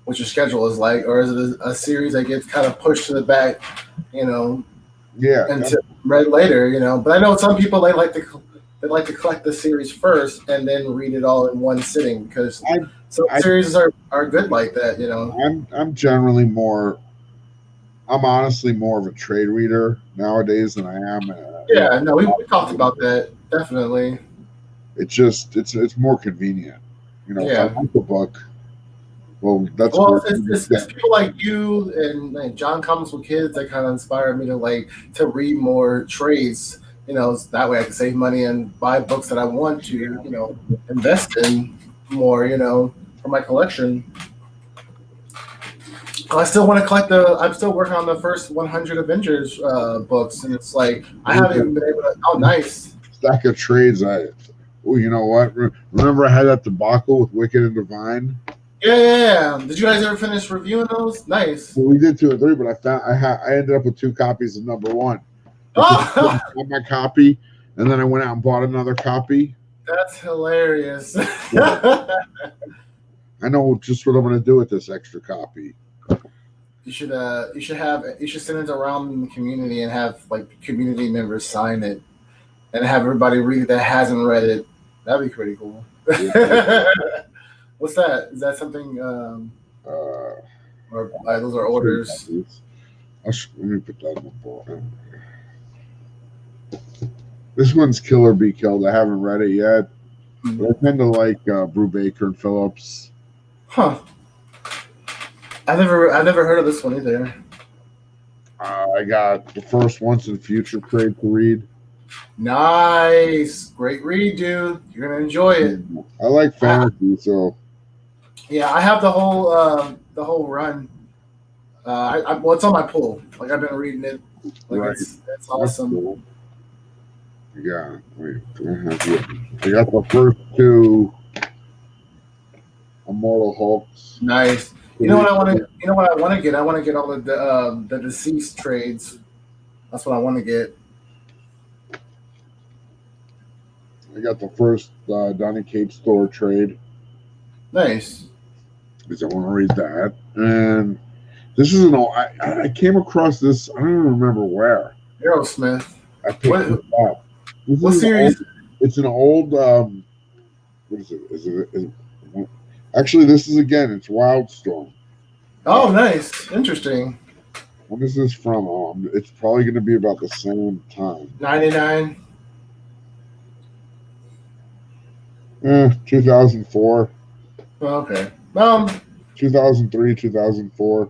what your schedule is like, or is it a series that gets kind of pushed to the back, you know, Yeah, and read later? But I know some people they like to collect the series first and then read it all in one sitting because I, some I, series are good like that. I'm generally more. I'm honestly more of a trade reader nowadays than I am. Yeah, no, we talked about that definitely. It's more convenient. If I Yeah. want the book, well, that's Well, great. it's people like you and like John Comes with Kids that kind of inspire me to read more trades. So that way I can save money and buy books that I want to, invest in more, for my collection. I still want to collect I'm still working on the first 100 Avengers books, and it's like I haven't even been able to. Oh, nice. Stack of trades. Oh, you know what? Remember I had that debacle with Wicked and Divine. Yeah. Did you guys ever finish reviewing those? Nice. Well, we did 2 and 3, but I ended up with 2 copies of number 1. Oh, I got my copy, and then I went out and bought another copy. that's hilarious. I know just what I'm going to do with this extra copy. You should send it around in the community and have like community members sign it and have everybody read it that hasn't read it. That'd be pretty cool. What's that? Is that something? Uh, Or those are orders? Let me put that on the board. This one's Kill or Be Killed. I haven't read it yet, but I tend to like Brubaker and Phillips. Huh. I never heard of this one either. I got the first Once and Future trade to read. Nice, great read, dude. You're gonna enjoy it. I like fantasy, so yeah, I have the whole run. Well, it's on my pull. Like I've been reading it. Like right. it's awesome. Cool. Yeah, wait. I got the first 2 Immortal Hulks. Nice. You know what I want to? You know what I want to get? I want to get all of the deceased trades. That's what I want to get. I got the first Donny Cates Thor trade. Nice. Because I want to read that. And this is I came across this. I don't even remember where. Aerosmith. I picked it up. What series? It's an old. What is it? Is it? Actually, this is it's Wildstorm. Oh, nice. Interesting. When is this from? It's probably going to be about the same time. 99. 2004. Okay. 2003, 2004.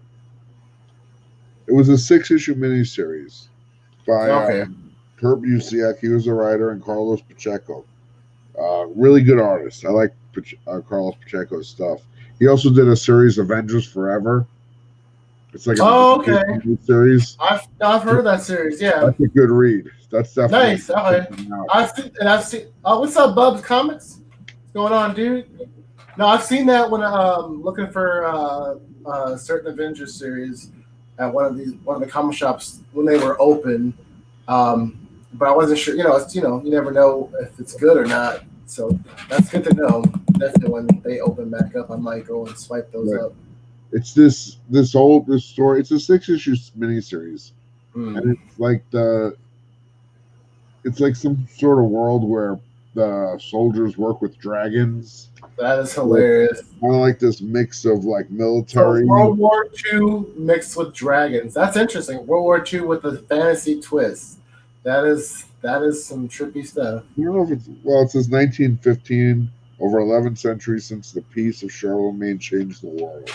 It was a 6-issue miniseries by Kurt Busiek. He was the writer, and Carlos Pacheco. Really good artist. I like Carlos Pacheco's stuff. He also did a series, Avengers Forever. It's like a series. I've heard of that series. Yeah, that's a good read. That's definitely nice. Okay. I've seen. Oh, what's up, Bubs Comics? What's going on, dude? No, I've seen that when looking for a certain Avengers series at one of the comic shops when they were open. But I wasn't sure. You never know if it's good or not. So that's good to know. Definitely when they open back up, I might go and swipe those up. It's this story. It's a 6-issue miniseries, and it's like some sort of world where the soldiers work with dragons. That is hilarious. Kind of like this mix of like military. So World War II mixed with dragons. That's interesting. World War II with a fantasy twist. That is some trippy stuff. I don't know if it says 1915, over 11 centuries since the Peace of Charlemagne changed the world.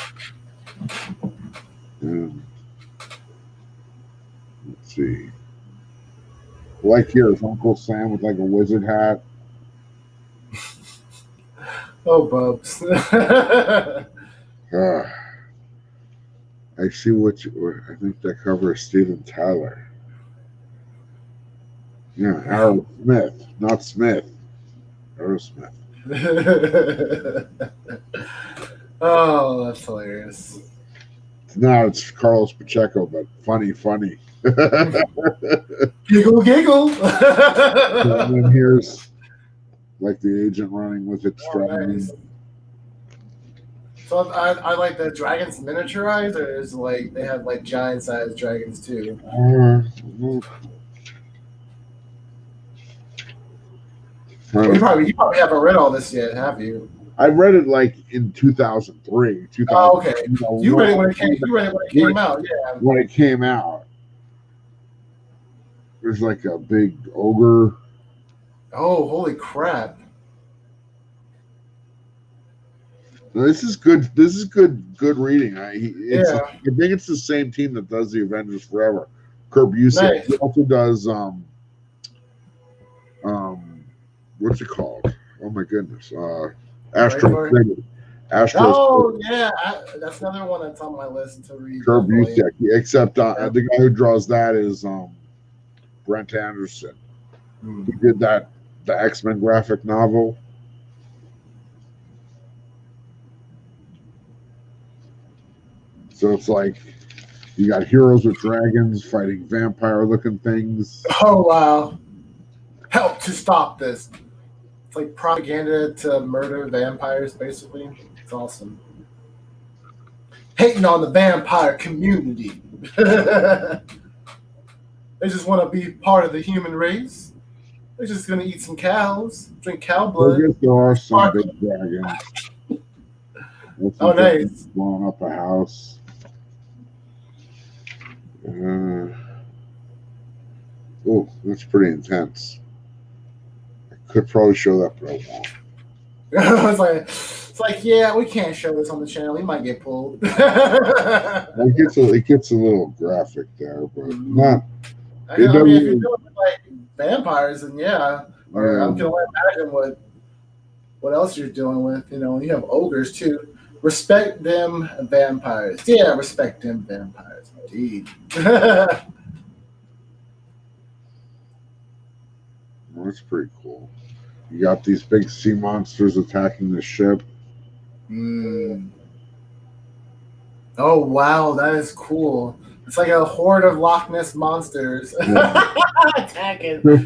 Let's see. Like here's Uncle Sam with like a wizard hat. Oh, Bubs. I see I think that cover is Steven Tyler. Yeah, Aerosmith, not Smith. Aerosmith. Oh, that's hilarious. No, it's Carlos Pacheco, but funny. Giggle, giggle. And then here's like the agent running with its Oh, dragon. nice. So I like the dragons miniaturized, or is like they have like giant sized dragons too. You probably haven't read all this yet, have you? I read it like in 2003. Oh, okay. You read it when it came. You read it when it came out. Yeah. When it came out, there's like a big ogre. Oh, holy crap! This is good. This is good reading. I think it's the same team that does the Avengers Forever. Kurt Busiek. Nice. He also does what's it called? Oh my goodness. Astro City. Oh yeah, that's another one that's on my list to read. Kurt Busiek. Except the guy who draws that is Brent Anderson. He did the X-Men graphic novel. So it's like you got heroes with dragons fighting vampire-looking things. Oh wow! Help to stop this. It's like propaganda to murder vampires, basically. It's awesome. Hating on the vampire community. They just want to be part of the human race. They're just gonna eat some cows, drink cow blood. I guess there are some big dragons. Oh, nice! Blowing up a house. Oh, that's pretty intense. I could probably show that, but I won't. It's like, yeah, we can't show this on the channel. We might get pulled. It gets a little graphic there, but not. I mean, if you're doing like vampires, then yeah. Or I can only imagine what else you're doing with. You have ogres too. Respect them vampires. Yeah, respect them vampires. Indeed. Well, that's pretty cool. You got these big sea monsters attacking the ship. Oh wow, that is cool. It's like a horde of Loch Ness monsters attacking. That is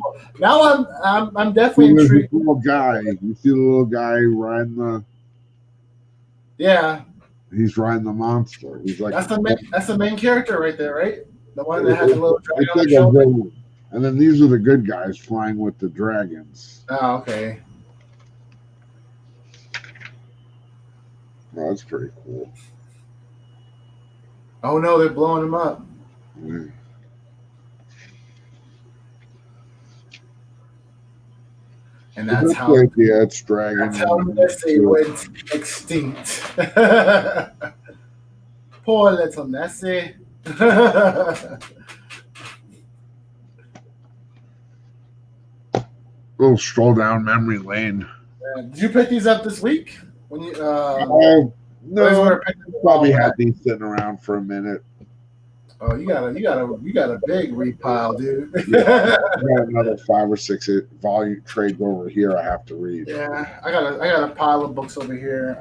cool. Now I'm definitely intrigued. Little guy. You see the little guy riding the. Yeah. He's riding the monster. He's like that's the main character right there, right? The one that had the little dragon on the shoulder. And then these are the good guys flying with the dragons. Oh, okay. Oh, that's pretty cool. Oh no, they're blowing him up. Yeah. And that's how it's dragon. That's how Nessie went extinct. Poor little Nessie. Little stroll down memory lane. Did you pick these up this week? When you no, probably had these sitting around for a minute. Oh, you got a big repile, dude. Yeah, I got another 5 or 6 volume trades over here I have to read. Yeah, I got a pile of books over here.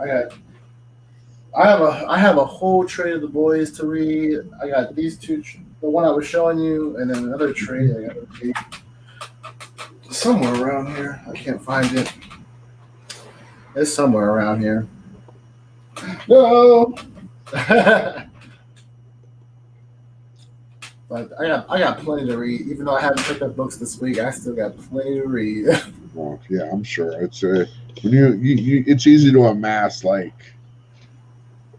I have a whole trade of the boys to read. I got these two, the one I was showing you, and then another trade I got to read. Somewhere around here. I can't find it. It's somewhere around here. No. But I got plenty to read. Even though I haven't picked up books this week, I still got plenty to read. Well, yeah, I'm sure it's when you it's easy to amass like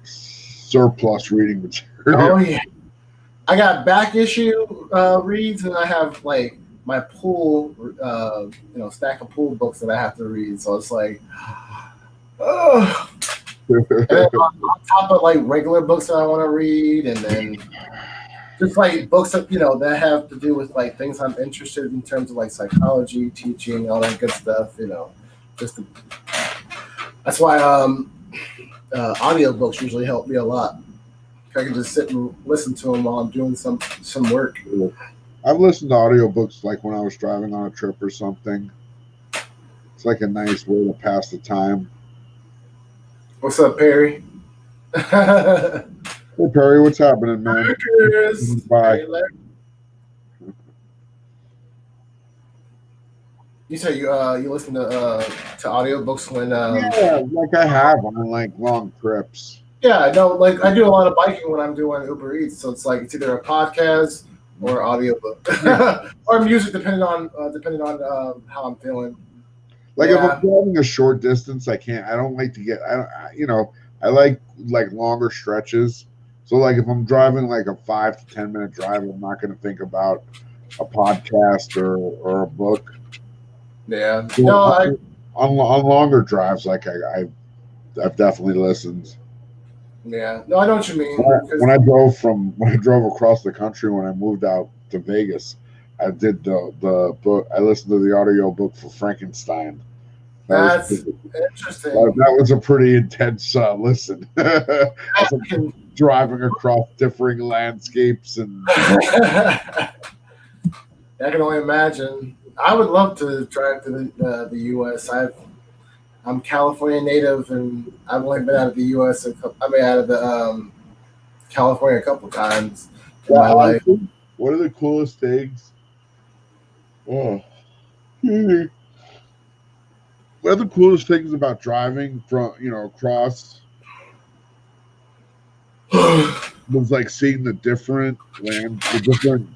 surplus reading material. Oh yeah, I got back issue reads, and I have like my pool, stack of pool books that I have to read. So it's like, oh. And then on top of like regular books that I want to read, and then just like books that that have to do with like things I'm interested in terms of like psychology, teaching, all that good stuff. That's why audiobooks usually help me a lot. I can just sit and listen to them while I'm doing some work. I've listened to audiobooks like when I was driving on a trip or something. It's like a nice way to pass the time. What's up, Perry? Hey Perry, what's happening, man? Bye. You said you listen to audiobooks when Yeah, like I have on like long trips. Yeah, no, like I do a lot of biking when I'm doing Uber Eats, so it's like it's either a podcast or audiobook or music, depending on how I'm feeling. Like if I'm driving a short distance, I don't like to get. I like longer stretches. So like if I'm driving like a 5 to 10 minute drive, I'm not going to think about a podcast or a book. Yeah. So No, on longer drives, like I've definitely listened. Yeah. No, I know what you mean. When I drove across the country, when I moved out to Vegas, I did the book. I listened to the audio book for Frankenstein. That's interesting. That was a pretty intense listen. Driving across differing landscapes and. I can only imagine. I would love to drive to the U.S. I'm California native, and I've only been out of the U.S. out of the California a couple times in my life. What are the coolest things? Oh. What are the coolest things about driving from across? Was like seeing the different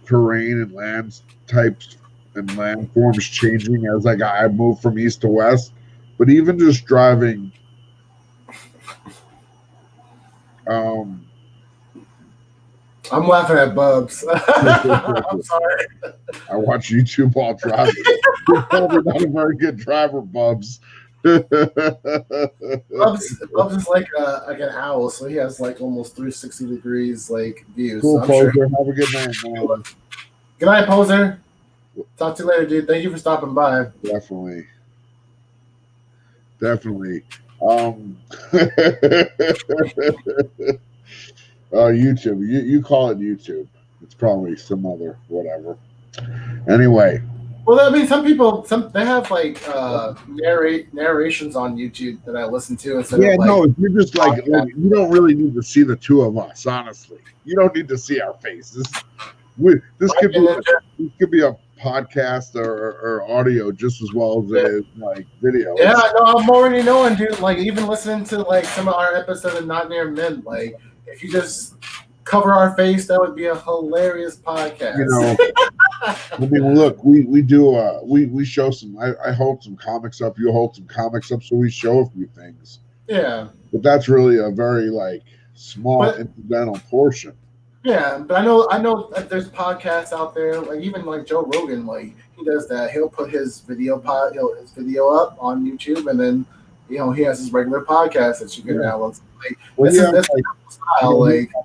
terrain and land types and landforms changing as like I moved from east to west. But even just driving, I'm laughing at Bubs. I'm sorry. I watch YouTube while driving. You're probably not a very good driver, Bubs. Bubs is like an owl, so he has like almost 360 degrees like views. Cool, so Poser. Sure. Have a good night, man. Good night, Poser. Talk to you later, dude. Thank you for stopping by. Definitely. YouTube. You call it YouTube. It's probably some other whatever. Anyway. Well, I mean, some people they have like narrations on YouTube that I listen to instead of like, you're just like you don't really need to see the two of us. Honestly, you don't need to see our faces. This could be a podcast or audio just as well as it is like video. Yeah, no, I'm already knowing, dude. Like even listening to like some of our episodes of Not Near Mynd, like if you just cover our face, that would be a hilarious podcast. I mean, look, we do we show some. I hold some comics up. You hold some comics up, so we show a few things. Yeah, but that's really a very like small incidental portion. Yeah, but I know that there's podcasts out there, like even like Joe Rogan, like he does that. He'll put his video up on YouTube, and then he has his regular podcast that you can download.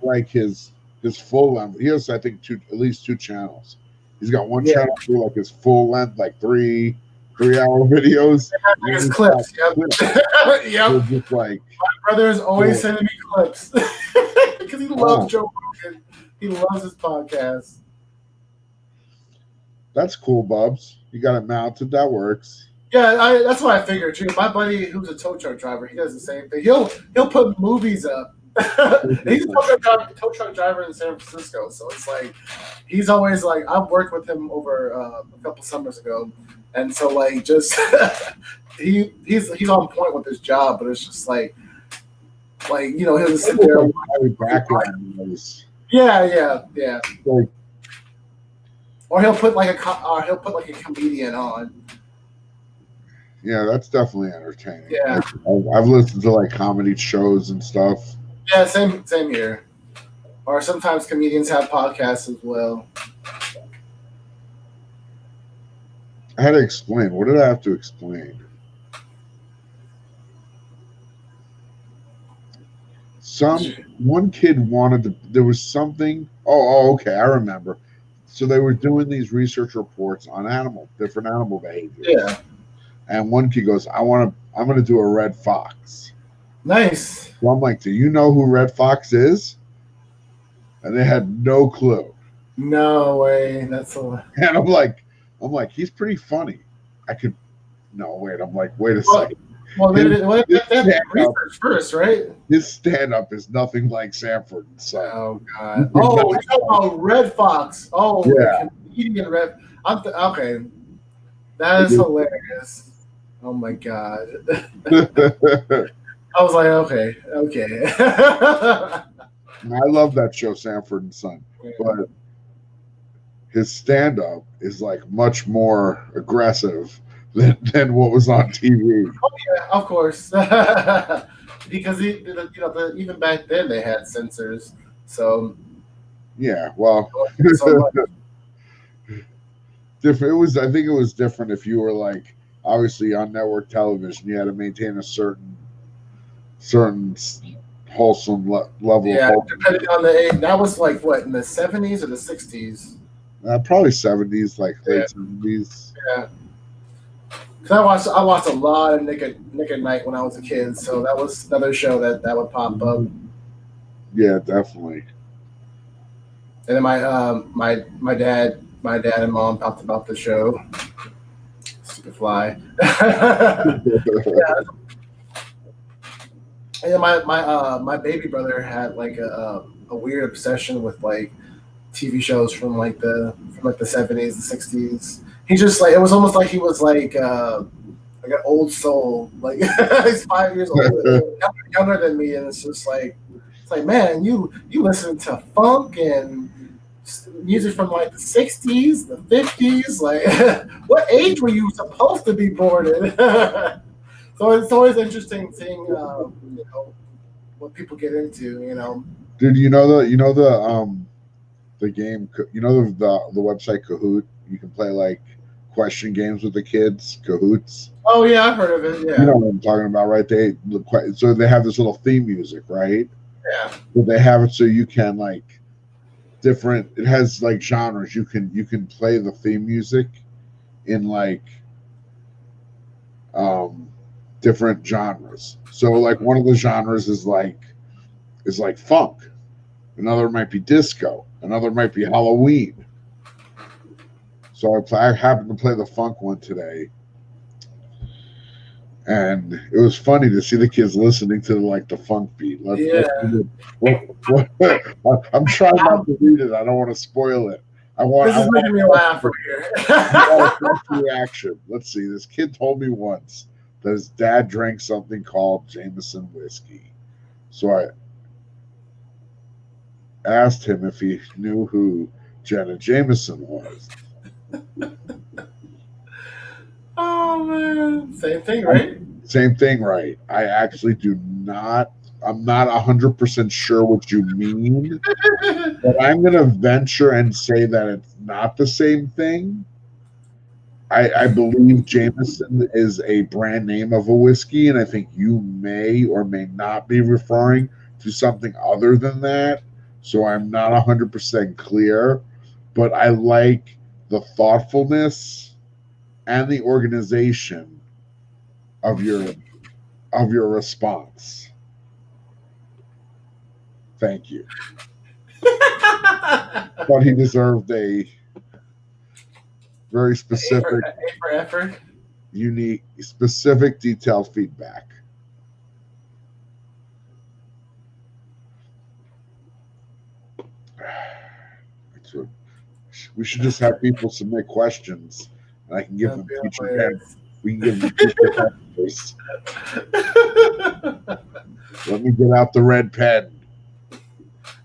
Like his full length. He has, I think, at least two channels. He's got one channel for like his full length, like 3 hour videos. His clips. Yep. Just like my brother is always sending me clips because he loves Joe Rogan. He loves his podcast. That's cool, Bubs. You got it mounted. That works. Yeah, that's what I figured too. My buddy, who's a tow truck driver, he does the same thing. He'll put movies up. He's a tow truck driver in San Francisco, so it's like he's always like I've worked with him over a couple summers ago, and so like just he's on point with his job, but it's just like he'll just sit there. Yeah. Like, or he'll put like a comedian on. Yeah, that's definitely entertaining. Yeah, I've listened to like comedy shows and stuff. Yeah, same here. Or sometimes comedians have podcasts as well. I had to explain. What did I have to explain? One kid wanted to. There was something. Oh, okay, I remember. So they were doing these research reports on different animal behaviors. Yeah. And one kid goes, I'm going to do a red fox. Nice. So I'm like, do you know who Red Fox is? And they had no clue. No way. That's so. And I'm like, he's pretty funny. I could no wait. I'm like, wait a Well, second. well, His, they his have to stand up, research first, right? his stand up is nothing like Sanford and Son. Oh You God. could not, Oh, you're talking about Red Fox. Oh, the yeah. comedian Red. Okay, that is hilarious. Oh my God. I was like, okay, okay. I love that show, Sanford and Son, but his stand up is like much more aggressive than what was on TV. Oh yeah, of course. Because even back then they had censors, so Yeah, well, so much. different. It was. I think it was different if you were like obviously on network television. You had to maintain a certain wholesome level of Yeah, wholesome. depending on the age. That was like what in the '70s or the '60s. Probably 70s, like Yeah, late 70s. yeah. Because I watched a lot of Nick at Night when I was a kid, so that was another show that would pop up. And Yeah, definitely. then my dad and mom talked about the show Superfly. Yeah, and then my baby brother had like a weird obsession with like TV shows from the '70s, the '60s. He just like it was almost like he was like an old soul. Like he's 5 years old, younger than me, and it's like man, you listen to funk and music from like the '60s, the '50s. Like, what age were you supposed to be born in? So it's always interesting seeing what people get into. Dude, the game, the website Kahoot. You can play like question games with the kids. Kahoots. Oh yeah, I've heard of it. You Yeah, know what I'm talking about, right? So they have this little theme music, right? yeah. But they have it so you can like different. It has like genres. You can play the theme music in like um different genres. So like one of the genres is like funk. Another might be disco. Another might be Halloween. So I happened to play the funk one today, and it was funny to see the kids listening to like the funk beat. Let's Yeah. I'm trying not to read it. I don't want to spoil it. This I is making me laugh over want a here. fresh reaction. Let's see. This kid told me once that his dad drank something called Jameson whiskey. So I asked him if he knew who Jenna Jameson was. Oh man, same thing, right? Same thing, right? I actually do not. I'm not 100% sure what you mean, but I'm going to venture and say that it's not the same thing. I believe Jameson is a brand name of a whiskey, and I think you may or may not be referring to something other than that. So I'm not 100% clear, but I like the thoughtfulness and the organization of your response. Thank you. But he deserved a very specific, A for effort. unique, specific, detailed feedback. So we should just have people submit questions, and I can give them teacher pen. We can give them teacher pen. Let me get out the red pen.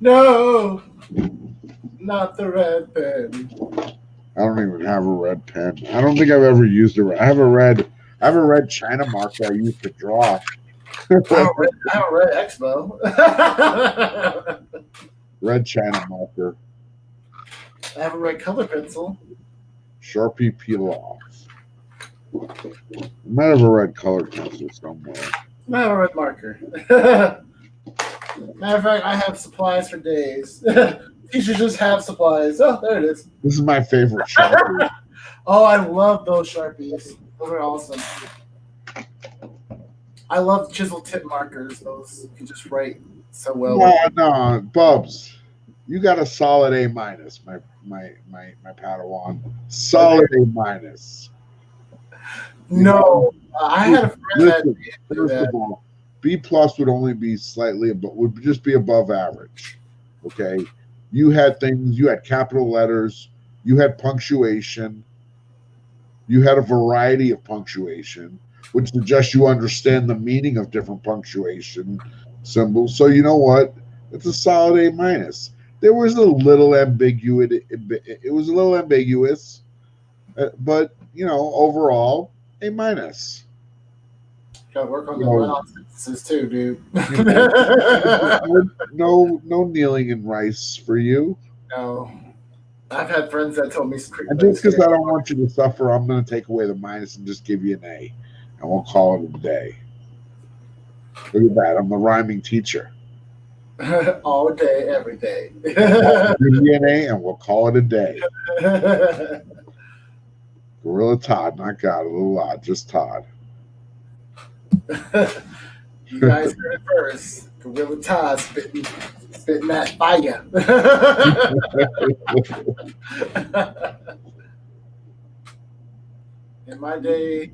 No, not the red pen. I don't even have a red pen. I don't think I've ever used a red. I have a red China marker I used to draw. I have a red Expo. Red China marker. I have a red color pencil. Sharpie peel off. I might have a red colored pencil somewhere. I have a red marker. Matter of fact, I have supplies for days. Teachers just have supplies. Oh, there it is. This is my favorite Sharpie. Oh, I love those Sharpies. Those are awesome. I love chisel tip markers. Those you can just write so well. No, Bubs. You got a solid A minus, my Padawan. Solid A minus. No, I had a friend that Listen, did do first that. of all, B plus would only be slightly, but would just be above average. Okay, you had things. You had capital letters. You had punctuation. You had a variety of punctuation, which suggests you understand the meaning of different punctuation symbols. So you know what? It's a solid A minus. There was a little ambiguity. It was a little ambiguous, but overall, A minus. Got to work on You the know, nonsenses too, dude. you know, no kneeling in rice for you. No, I've had friends that told me And just because I don't want you to suffer, I'm going to take away the minus and just give you an A, and we'll call it a day. Look at that. I'm the rhyming teacher. all day, every day. Give you an A, and we'll call it a day. Gorilla Todd, not God, a little odd, just Todd. You guys heard it first. Gorilla Todd spitting that fire. In my day,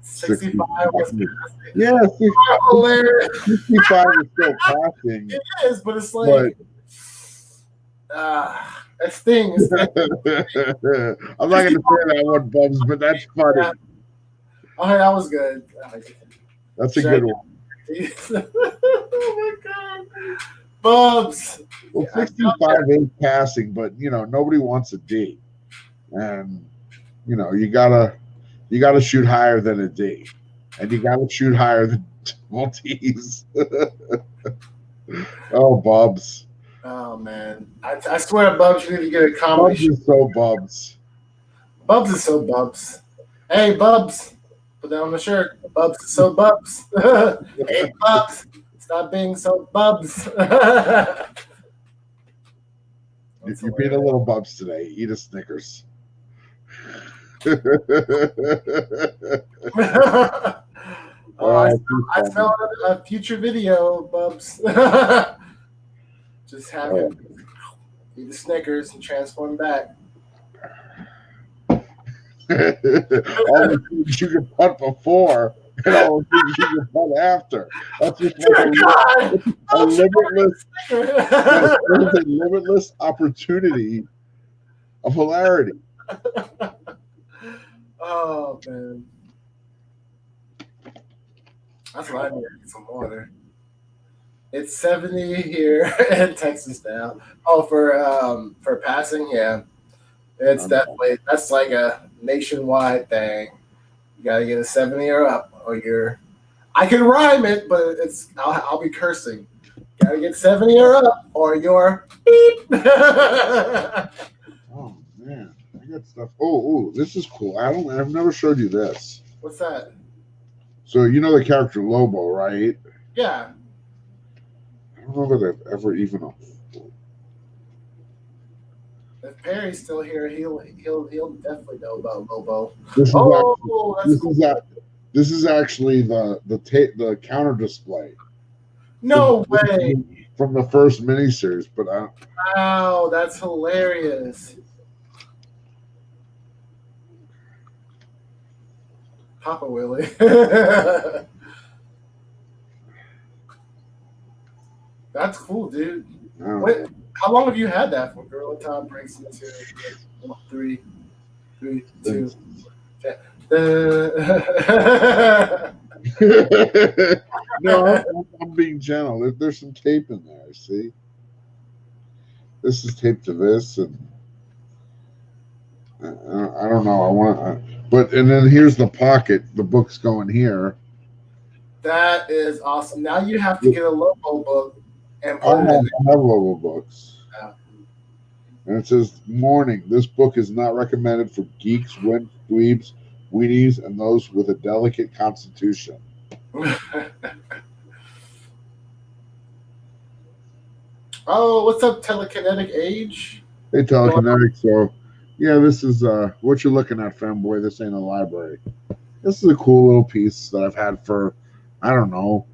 65 was yeah, 65 is still passing. It is, but it's like that stings. I'm not going to say that one, Bubs, but that's funny. Yeah. Oh, that was good. That's a good one. Oh my god, Bubs. Well, 65 is passing, but nobody wants a D, and you gotta shoot higher than a D, and you gotta shoot higher than Maltese. Oh, Bubs. Oh man, I swear, Bubs, you need to get a comedy. Bubs is so Bubs. Bubs is so Bubs. Hey, Bubs, put that on the shirt. Bubs is so Bubs. Hey, Bubs, stop being so Bubs. If you're being a little Bubs today, eat a Snickers. I smell a future video, Bubs. Just have him eat the Snickers and transform back. All the things you can put before and all the things you can put after. That's just a limitless opportunity of hilarity. Oh man, that's what I need. Some water. It's 70 here in Texas now. Oh, for passing, yeah. It's definitely, that's like a nationwide thing. You gotta get a 70 or up, or you're. I can rhyme it, but I'll be cursing. Gotta get 70 or up, or you're beep. Oh man, I got stuff. Oh, this is cool. I've never showed you this. What's that? So you know the character Lobo, right? Yeah. I don't know that I've ever even. If Perry's still here, he'll definitely know about Lobo. This is actually the counter display. No way! From the first miniseries, but wow, that's hilarious. Papa Willie. That's cool, dude. Wait, how long have you had that for? Gorilla Todd breaks into 3, 2. No, I'm being gentle. There's some tape in there. See, this is taped to this, and I don't know. And then here's the pocket. The book's going here. That is awesome. Now you have to get a Lobo book and put I have Lobo books. Yeah. And it says, "Warning: this book is not recommended for geeks, dweebs, weenies, and those with a delicate constitution." Oh, what's up, Telekinetic Age? Hey, Telekinetic. So, yeah, this is what you're looking at, fanboy. This ain't a library. This is a cool little piece that I've had for, I don't know,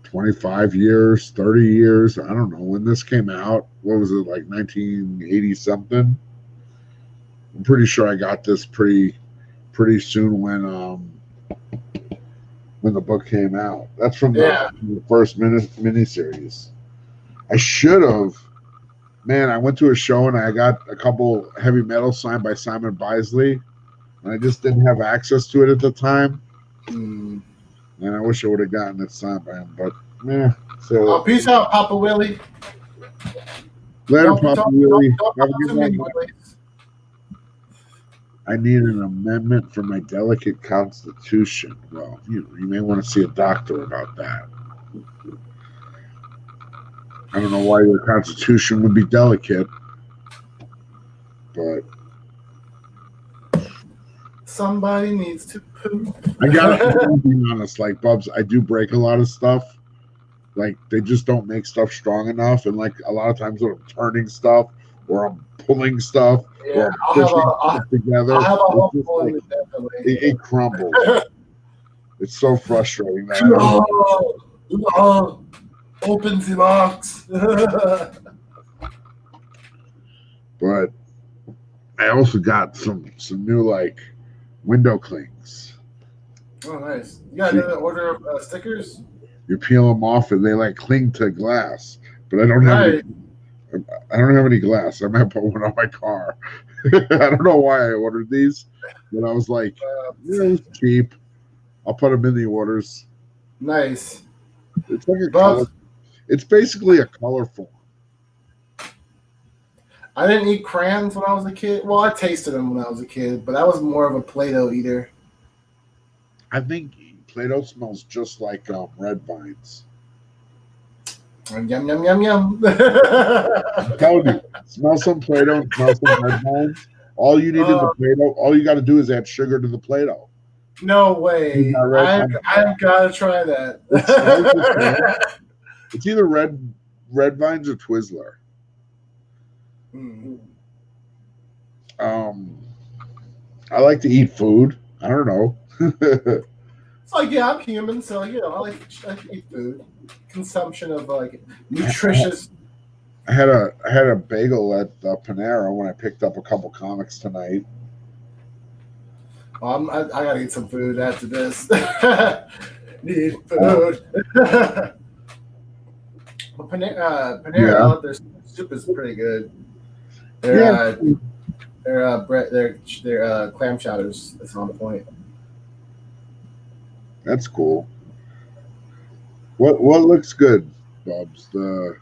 20 25 years, 30 years. I don't know when this came out. What was it, like 1980 something? I'm pretty sure I got this pretty soon when the book came out. That's from the first miniseries. I should have. Man, I went to a show and I got a couple heavy metal signed by Simon Bisley, and I just didn't have access to it at the time. And I wish I would have gotten it signed by him, but yeah. So peace out, Papa Willie. Later, Papa Willie. Have a good night. I need an amendment for my delicate constitution. Well, you may want to see a doctor about that. I don't know why your constitution would be delicate, but somebody needs to poop. I gotta be honest, like Bubs, I do break a lot of stuff. Like they just don't make stuff strong enough, and like a lot of times when I'm turning stuff or I'm pulling stuff or I'm pushing stuff together, it crumbles. It's so frustrating. Open the box. But I also got some new like window clings. Oh, nice! You got another order of stickers. You peel them off and they like cling to glass, but I don't have any glass. I might put one on my car. I don't know why I ordered these, but I was like, it's cheap. I'll put them in the orders. Nice. It's like a color. It's basically a color form. I didn't eat crayons when I was a kid. Well, I tasted them when I was a kid, but I was more of a Play-Doh eater. I think Play-Doh smells just like red vines. Yum, yum, yum, yum. I'm telling you, smell some Play-Doh, smell some red vines. All you need in the Play-Doh, all you got to do is add sugar to the Play-Doh. No way. I've got to try that. It's either red vines or Twizzler. I like to eat food. I don't know. It's like, yeah, I'm human, so I like to eat food. Consumption of like nutritious. I had a bagel at Panera when I picked up a couple comics tonight. I gotta eat some food after this. Need food. Well, Panera, their soup is pretty good. Their clam chowders is on point. That's cool. What looks good, Bubs? The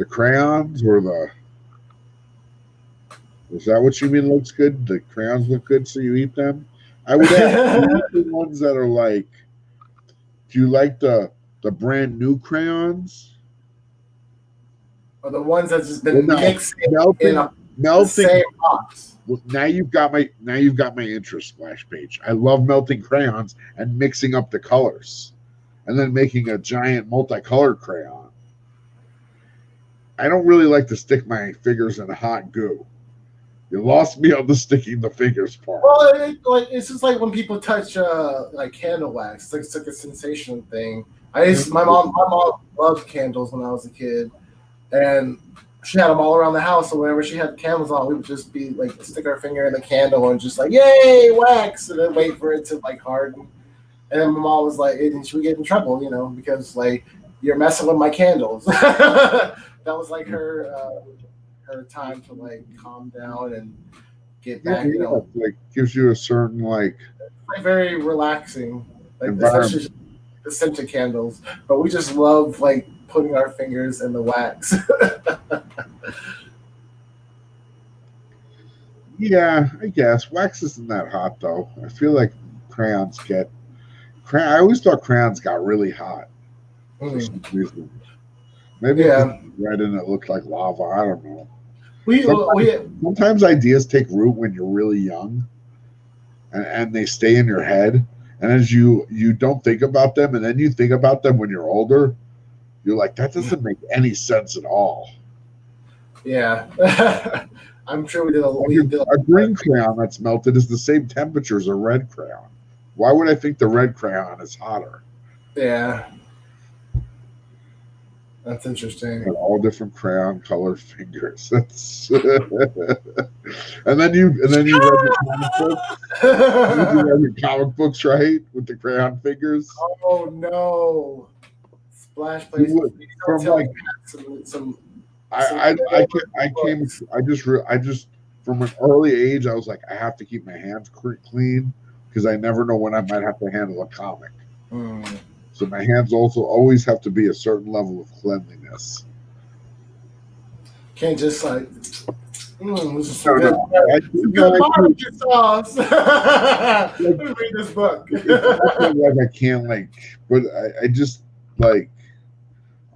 crayons or the? Is that what you mean looks good? The crayons look good, so you eat them? I would ask the ones that are like. Do you like the brand new crayons? Or the ones that's just been mixed melting, in the same box. Well, now you've got my interest splash page. I love melting crayons and mixing up the colors, and then making a giant multicolored crayon. I don't really like to stick my fingers in hot goo. You lost me on the sticking the fingers part. Well, it's just like when people touch like candle wax. It's like a sensation thing. My mom loved candles when I was a kid, and she had them all around the house. So whenever she had candles on, we would just be like stick our finger in the candle and just like yay wax, and then wait for it to like harden. And then my mom was like, "Should we get in trouble?" Because like you're messing with my candles. That was like her time to like calm down and get back. Like gives you a certain like very relaxing, like especially the scented candles. But we just love like putting our fingers in the wax. Yeah, I guess wax isn't that hot though. I feel like crayons I always thought crayons got really hot for some reason. Maybe red and it looked like lava. I don't know. Sometimes ideas take root when you're really young, and they stay in your head. And as you don't think about them, and then you think about them when you're older, you're like, that doesn't make any sense at all. Yeah, I'm sure we did a green crayon that's melted is the same temperature as a red crayon. Why would I think the red crayon is hotter? Yeah. That's interesting. Got all different crayon color fingers. That's and then you read your comic books. You read your comic books, right? With the crayon fingers. Oh no! Splash plays. From like some I just from an early age I was like I have to keep my hands clean because I never know when I might have to handle a comic. So my hands also always have to be a certain level of cleanliness. Can't just like. This is good barbecue sauce. Let me read this book. Like I can't but I just like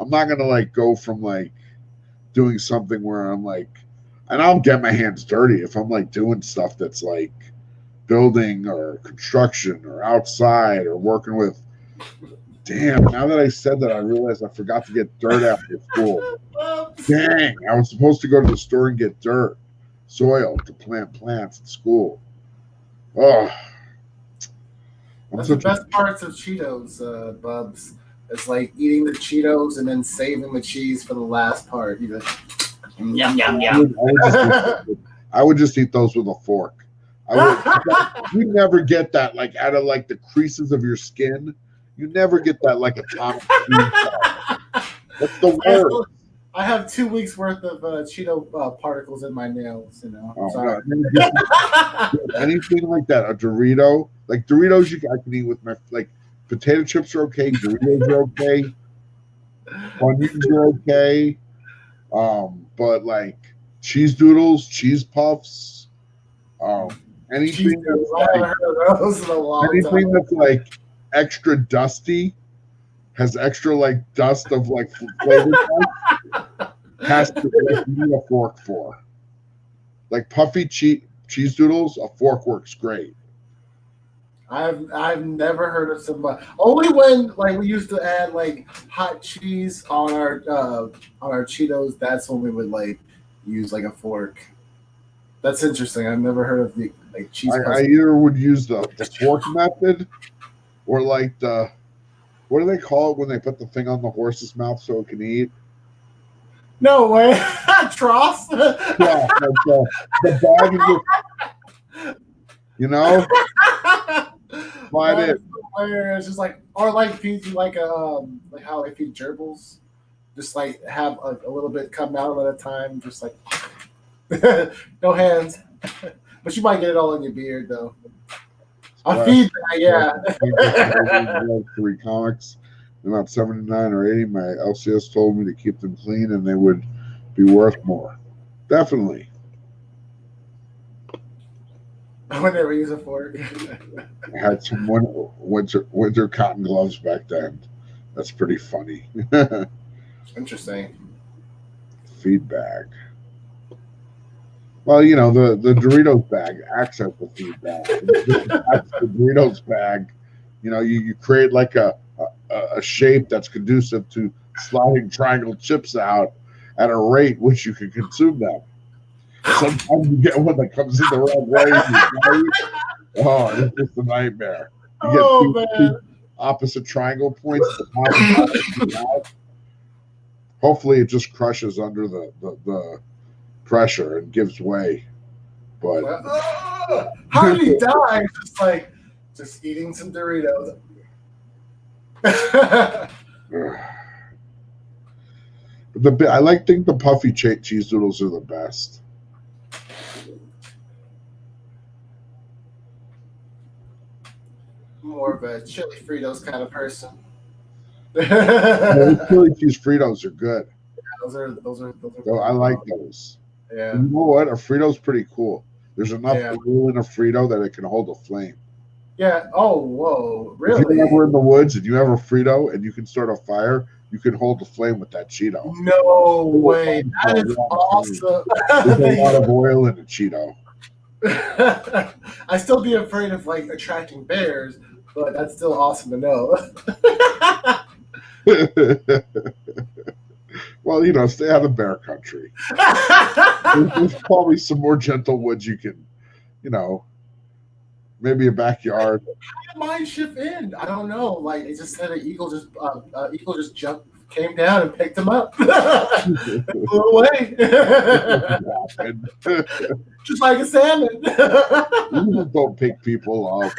I'm not gonna go from doing something where I'm and I'll get my hands dirty if I'm doing stuff that's building or construction or outside or working with. Damn, now that I said that, I realized I forgot to get dirt after school. Dang, I was supposed to go to the store and get dirt, soil to plant plants at school. Oh. That's the best parts of Cheetos, Bubs. It's eating the Cheetos and then saving the cheese for the last part. You just, yum, yum, yum. I would just eat those with a fork. You never get that out of the creases of your skin. You never get that atomic. That's the worst. I have 2 weeks worth of Cheeto particles in my nails. No. Anything like that, a Dorito, Doritos, I can eat with my potato chips are okay, Doritos are okay, onions are okay, but cheese doodles, cheese puffs, anything that's extra dusty, has extra dust of flavor has to need a fork for. Puffy cheese doodles, a fork works great. I've never heard of somebody only when we used to add hot cheese on our Cheetos. That's when we would use a fork. That's interesting. I've never heard of the cheese. I either would use the fork method or the what do they call it when they put the thing on the horse's mouth so it can eat? No way, Tross. Yeah, the bag is slide it. It's just or feed you how they feed gerbils, just have a little bit come out at a time, just no hands, but you might get it all in your beard though. I feed that, yeah. 3 comics, about 79 or 80. My LCS told me to keep them clean and they would be worth more. Definitely. I would never use a fork. I had some winter cotton gloves back then. That's pretty funny. Interesting. Feed bag. Well, the Doritos bag acts as the feed bag. The Doritos bag, you create a shape that's conducive to sliding triangle chips out at a rate which you can consume them. Sometimes you get one that comes in the wrong way. It's just a nightmare. You get two opposite triangle points. Hopefully, it just crushes under the pressure and gives way. But how did he die? Just eating some Doritos. I think the puffy cheese doodles are the best. More of a chili Fritos kind of person. Chili cheese Fritos are good. Those are I like those. Yeah. You know what? A Frito's pretty cool. There's enough oil in a Frito that it can hold a flame. Yeah. Oh, whoa. Really? If you're ever in the woods and you have a Frito and you can start a fire, you can hold the flame with that Cheeto. No way. That is awesome. There's a lot of oil in a Cheeto. I still be afraid of attracting bears, but that's still awesome to know. Well, stay out of bear country. There's probably some more gentle woods you can, maybe a backyard. How did mine ship in? I don't know. It just said an eagle just jumped came down and picked him up. And flew away. Just like a salmon. Eagles don't pick people up.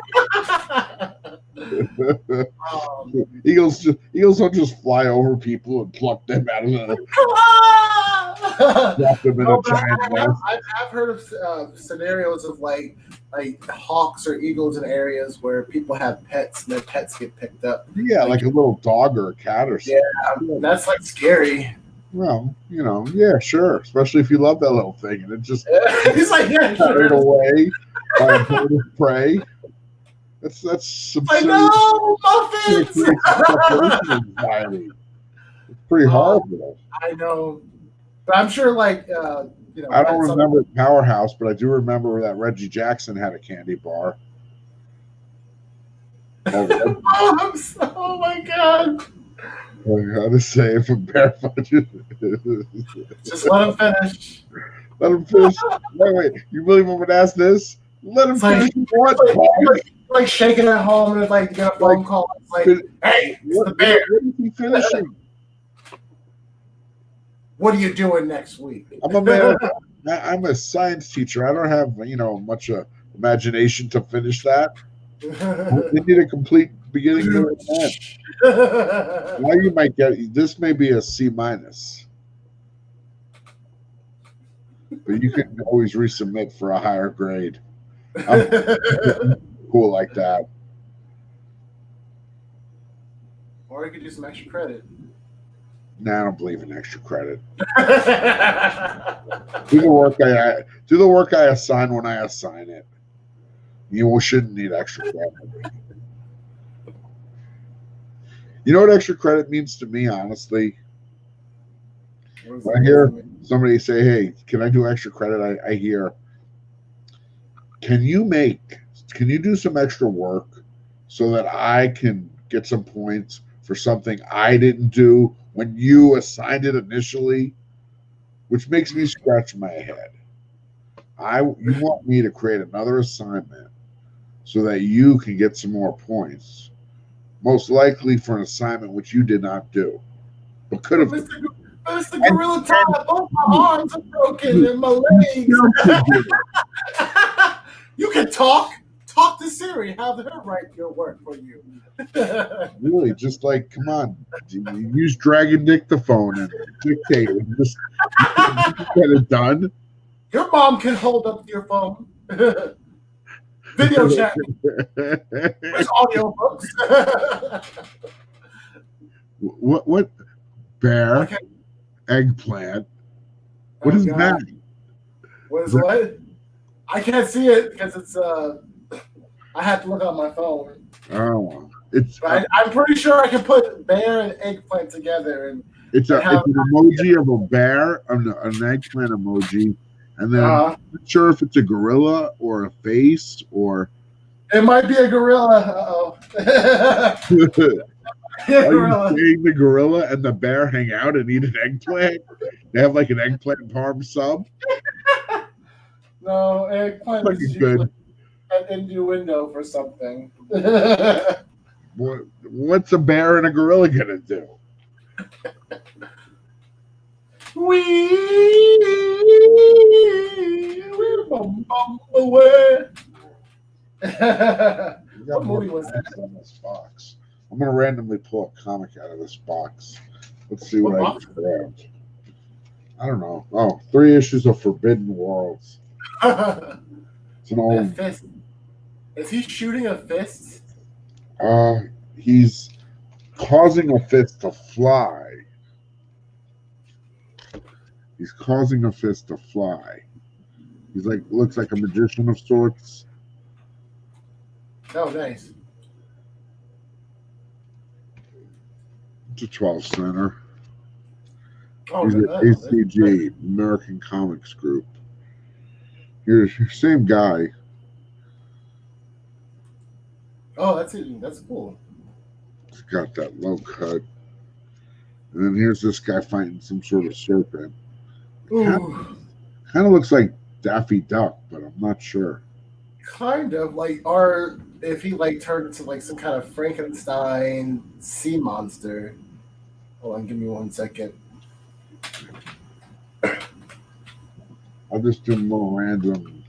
Eagles don't just fly over people and pluck them out of the drop them in a giant nest. I've heard of scenarios of like hawks or eagles in areas where people have pets and their pets get picked up. Yeah, like a little dog or a cat or something. Yeah, that's like scary. Well, yeah, sure. Especially if you love that little thing and it just he's like, yeah, carried away by a bird of prey. That's some I know, muffins. Anxiety. It's pretty horrible. I know, but I'm sure, like, I don't remember Powerhouse, but I do remember that Reggie Jackson had a candy bar. Oh my god! I gotta say, if a bear punches, just let him finish. Let him finish. Wait, you really want to ask this? Let him finish. Like shaking at home and it's like you get a phone call. It's like, hey, it's the bear. What is he finishing? What are you doing next week? I'm a science teacher. I don't have much imagination to finish that. They need a complete beginning, middle, and end. Now you might get this. May be a C-, but you can always resubmit for a higher grade. I'm cool like that. Or you could do some extra credit. Nah, I don't believe in extra credit. Do the work I assign when I assign it. You shouldn't need extra credit. You know what extra credit means to me, honestly? When I hear somebody say, hey, can I do extra credit? I hear, can you do some extra work so that I can get some points for something I didn't do when you assigned it initially? Which makes me scratch my head. You want me to create another assignment so that you can get some more points, most likely for an assignment which you did not do, but could have. Mr. Gorilla Todd, both my arms are broken and my legs. You can talk. Talk to Siri. Have her write your work for you. Really, just like, come on, use Dragon Dictaphone and dictate it. Just get it done. Your mom can hold up your phone. Video chat. There's audio books. What? Bear? Okay. Eggplant? What is that? What is what? I can't see it because it's I have to look on my phone. Oh, I'm pretty sure I can put bear and eggplant together, and it's an emoji of a bear, an eggplant emoji, and then I'm not sure if it's a gorilla or a face or. It might be a gorilla. Uh-oh. Are you saying the gorilla and the bear hang out and eat an eggplant? They have like an eggplant parm sub. No, eggplant is good. An innuendo for something. What's a bear and a gorilla gonna do? We're bum away. What movie was that? On this box. I'm gonna randomly pull a comic out of this box. Let's see what I grabbed. I don't know. Oh, 3 issues of Forbidden Worlds. It's an old fist. Is he shooting a fist? He's causing a fist to fly. He's causing a fist to fly. He's looks like a magician of sorts. Oh, nice. It's a 12 center. Oh, he's an ACG, American Comics Group. Here's your same guy. Oh, that's it. That's cool. It's got that low cut. And then here's this guy fighting some sort of serpent. Kind of looks like Daffy Duck, but I'm not sure. Kind of like, or if he turned into some kind of Frankenstein sea monster, Hold on, give me 1 second. I'll just do more random.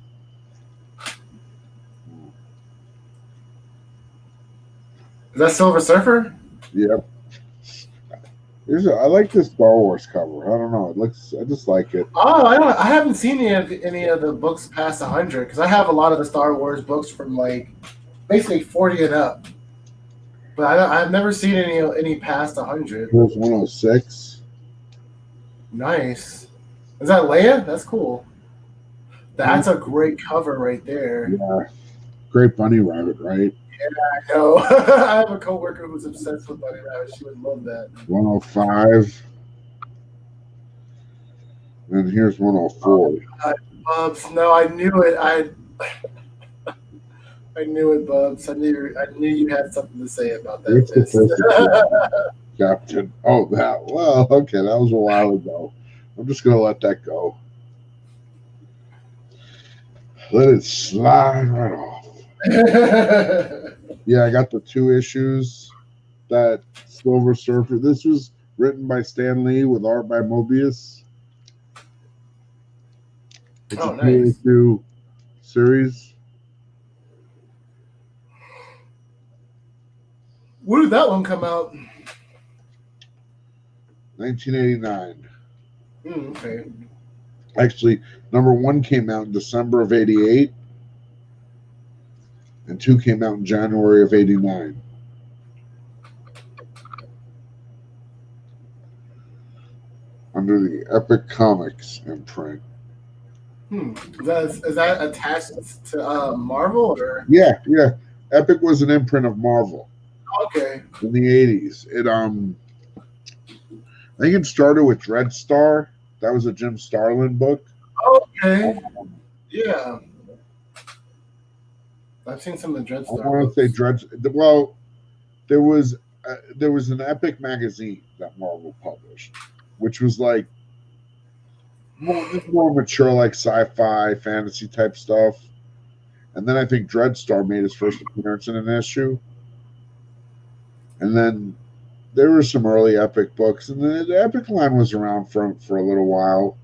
Is that Silver Surfer? Yep. I like this Star Wars cover. I don't know. It looks. I just like it. Oh, I haven't seen any of the books past 100 because I have a lot of the Star Wars books from like basically 40 and up. But I've never seen any past 100. Here's 106. Nice. Is that Leia? That's cool. That's a great cover right there. Yeah. Great bunny rabbit, right? I know. I have a coworker who's obsessed with bunny rabbit. She would love that. 105. And here's 104. Bubs, no, I knew it. I knew it, Bubs. I knew you had something to say about that. What's the first Captain? Oh, that. Well, okay, that was a while ago. I'm just gonna let that go. Let it slide right off. Yeah, I got the 2 issues. That Silver Surfer. This was written by Stan Lee with art by Mobius. It's a nice. 2-issue series. When did that one come out? 1989. Okay. Actually, number 1 came out in December of 88. And 2 came out in January of 89. Under the Epic Comics imprint. Is that attached to Marvel or? Yeah. Epic was an imprint of Marvel. Okay. In the 80s. I think it started with Dread Star. That was a Jim Starlin book. Okay. Yeah. I've seen some of the Dread Star. I want to say Dread. Well, there was an Epic magazine that Marvel published, which was like more mature, like sci-fi, fantasy type stuff. And then I think Dread Star made his first appearance in an issue. And then there were some early Epic books, and the Epic line was around for a little while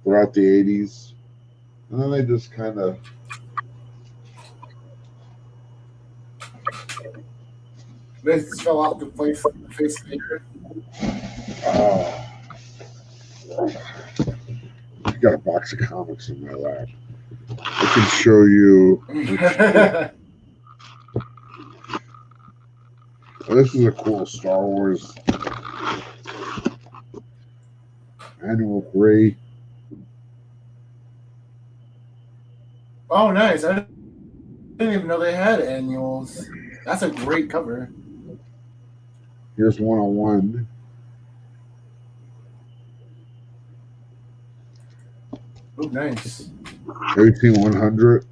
throughout the 80s. And then they just kind of... They just fell off the face of the earth. I got a box of comics in my lap. I can show you. This is a cool Star Wars Annual 3. Oh, nice. I didn't even know they had annuals. That's a great cover. Here's 101. Oh, nice. Have you seen 100?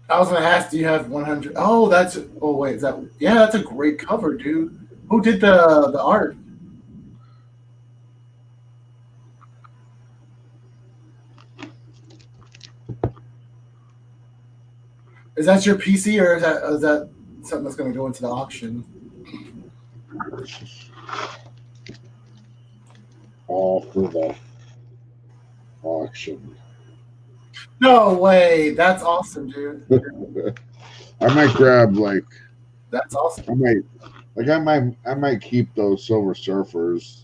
I was gonna ask, do you have 100? Oh, that's a great cover, dude. Who did the art? Is that your PC or is that something that's gonna go into the auction? All for the auction. No way. That's awesome, dude. I might grab That's awesome. I might keep those Silver Surfers.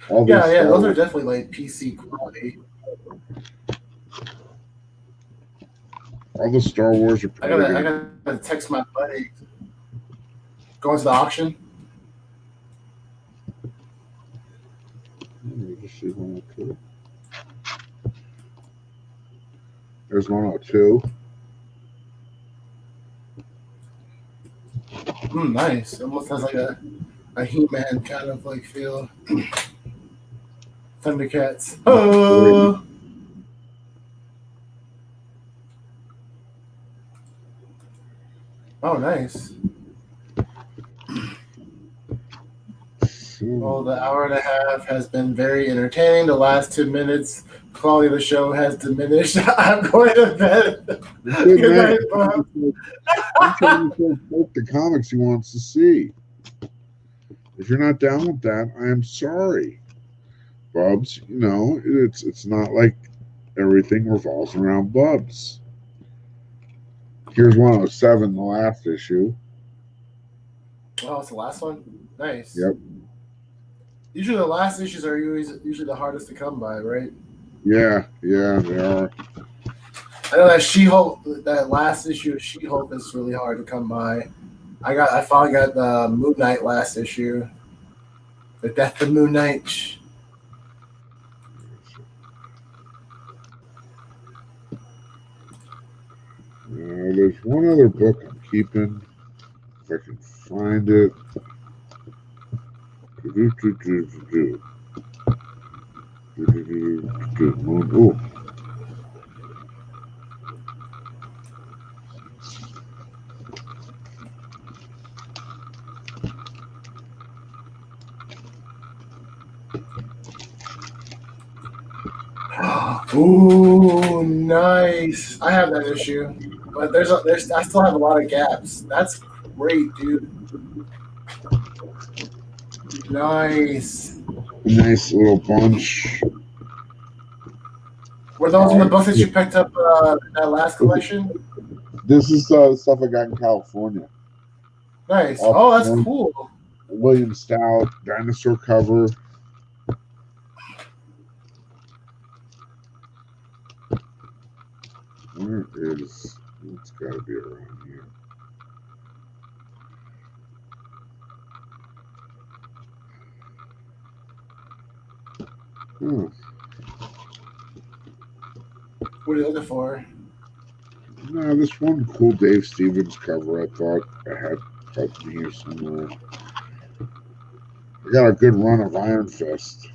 Yeah, those are definitely like PC quality. All the Star Wars are I gotta text my buddy. Going to the auction. Just see 102. There's 102. Nice. Almost has like a He-Man kind of like feel. Thundercats. Oh. Oh, nice. Well, the hour and a half has been very entertaining. The last 2 minutes quality of the show has diminished. I'm going to bed. Good Good man. night, Bob. I'm trying to show the comics he wants to see. If you're not down with that, I am sorry, Bubs. You know, it's not like everything revolves around Bubs. Here's 107, the last issue. Oh, it's the last one? Nice. Yep. Usually the last issues are usually the hardest to come by, right? Yeah, they are. I know that She-Hulk, that last issue of She-Hulk is really hard to come by. I finally got the Moon Knight last issue. The Death of Moon Knight. There's one other book I'm keeping. If I can find it. Oh. Ooh, nice. I have that issue, but there's I still have a lot of gaps. That's great, dude. Nice. Nice little bunch. Were those in the books that you picked up that last collection? This is stuff I got in California. Nice. Oh, that's cool. William Stout, dinosaur cover. Where is... It's got to be around here. What are you looking for? No, this one cool Dave Stevens cover I thought I had tucked in here somewhere. I got a good run of Iron Fist.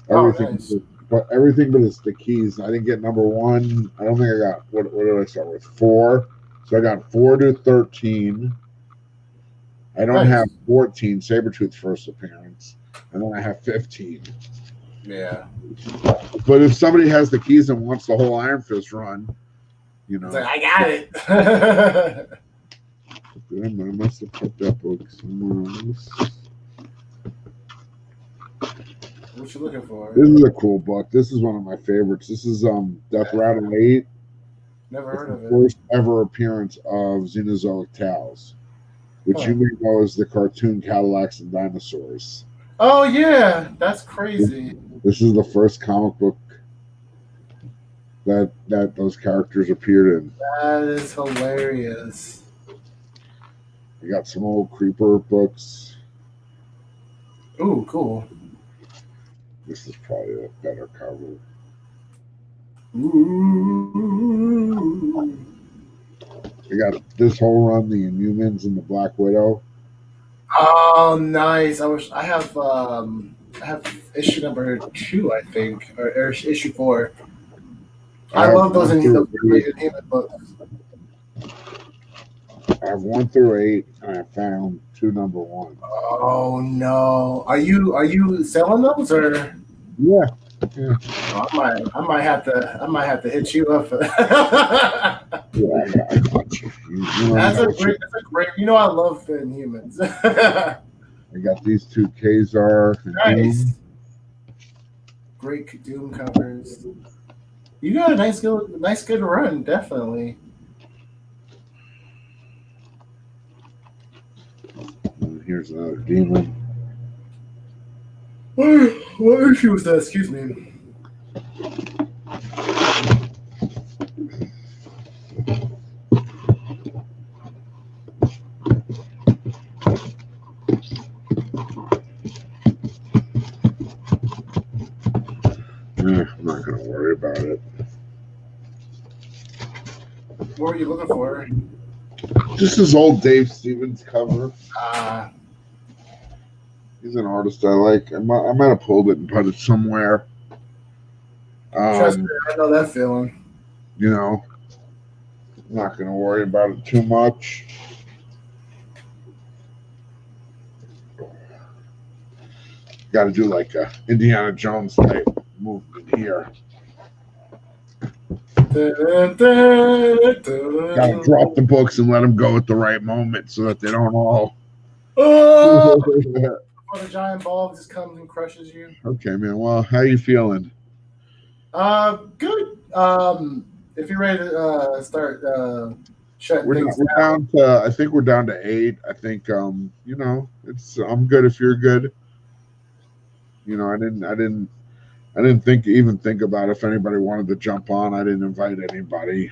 Everything, nice. but everything but it's the keys. I didn't get number 1. I don't think I got what did I start with? 4. So I got 4 to 13. I don't have 14, Sabretooth's first appearance, and then I have 15. Yeah. But if somebody has the keys and wants the whole Iron Fist run, you know. It's like, I got it. I must have put that book somewhere else. What you looking for? This is a cool book. This is one of my favorites. This is Death Rattle 8. Never heard of it. First ever appearance of Xenozoic Tales, which you may know as the cartoon Cadillacs and Dinosaurs. Oh yeah, that's crazy. This is the first comic book that those characters appeared in. That is hilarious. You got some old Creeper books. Ooh, cool. This is probably a better cover. Ooh. You got this whole run, the Inhumans and the Black Widow. Oh, nice. I have issue number 2, I think, or issue 4. I love those Inhuman books. I have 1 through 8, and I found 2 number 1. Oh no! Are you selling those or? Yeah. Oh, I might have to hit you up for that. Yeah, I got you. That's a great. You know I love the Inhumans. I got these 2 Kazar. Nice. Doom. Great Doom covers. You got a nice good run, definitely. And here's another demon. What issue was that? Excuse me. I'm not going to worry about it. What were you looking for? Just this old Dave Stevens cover. He's an artist I like. I might have pulled it and put it somewhere. Trust me, I know that feeling. You know, I'm not going to worry about it too much. Got to do like a Indiana Jones type movement here. Gotta drop the books and let them go at the right moment so that they don't all. Oh, the giant ball just comes and crushes you. Okay, man. Well, how you feeling? Good. If you're ready to start shutting We're, things we're down. down to. I think we're down to 8. I think. It's. I'm good if you're good. I didn't think about if anybody wanted to jump on. I didn't invite anybody.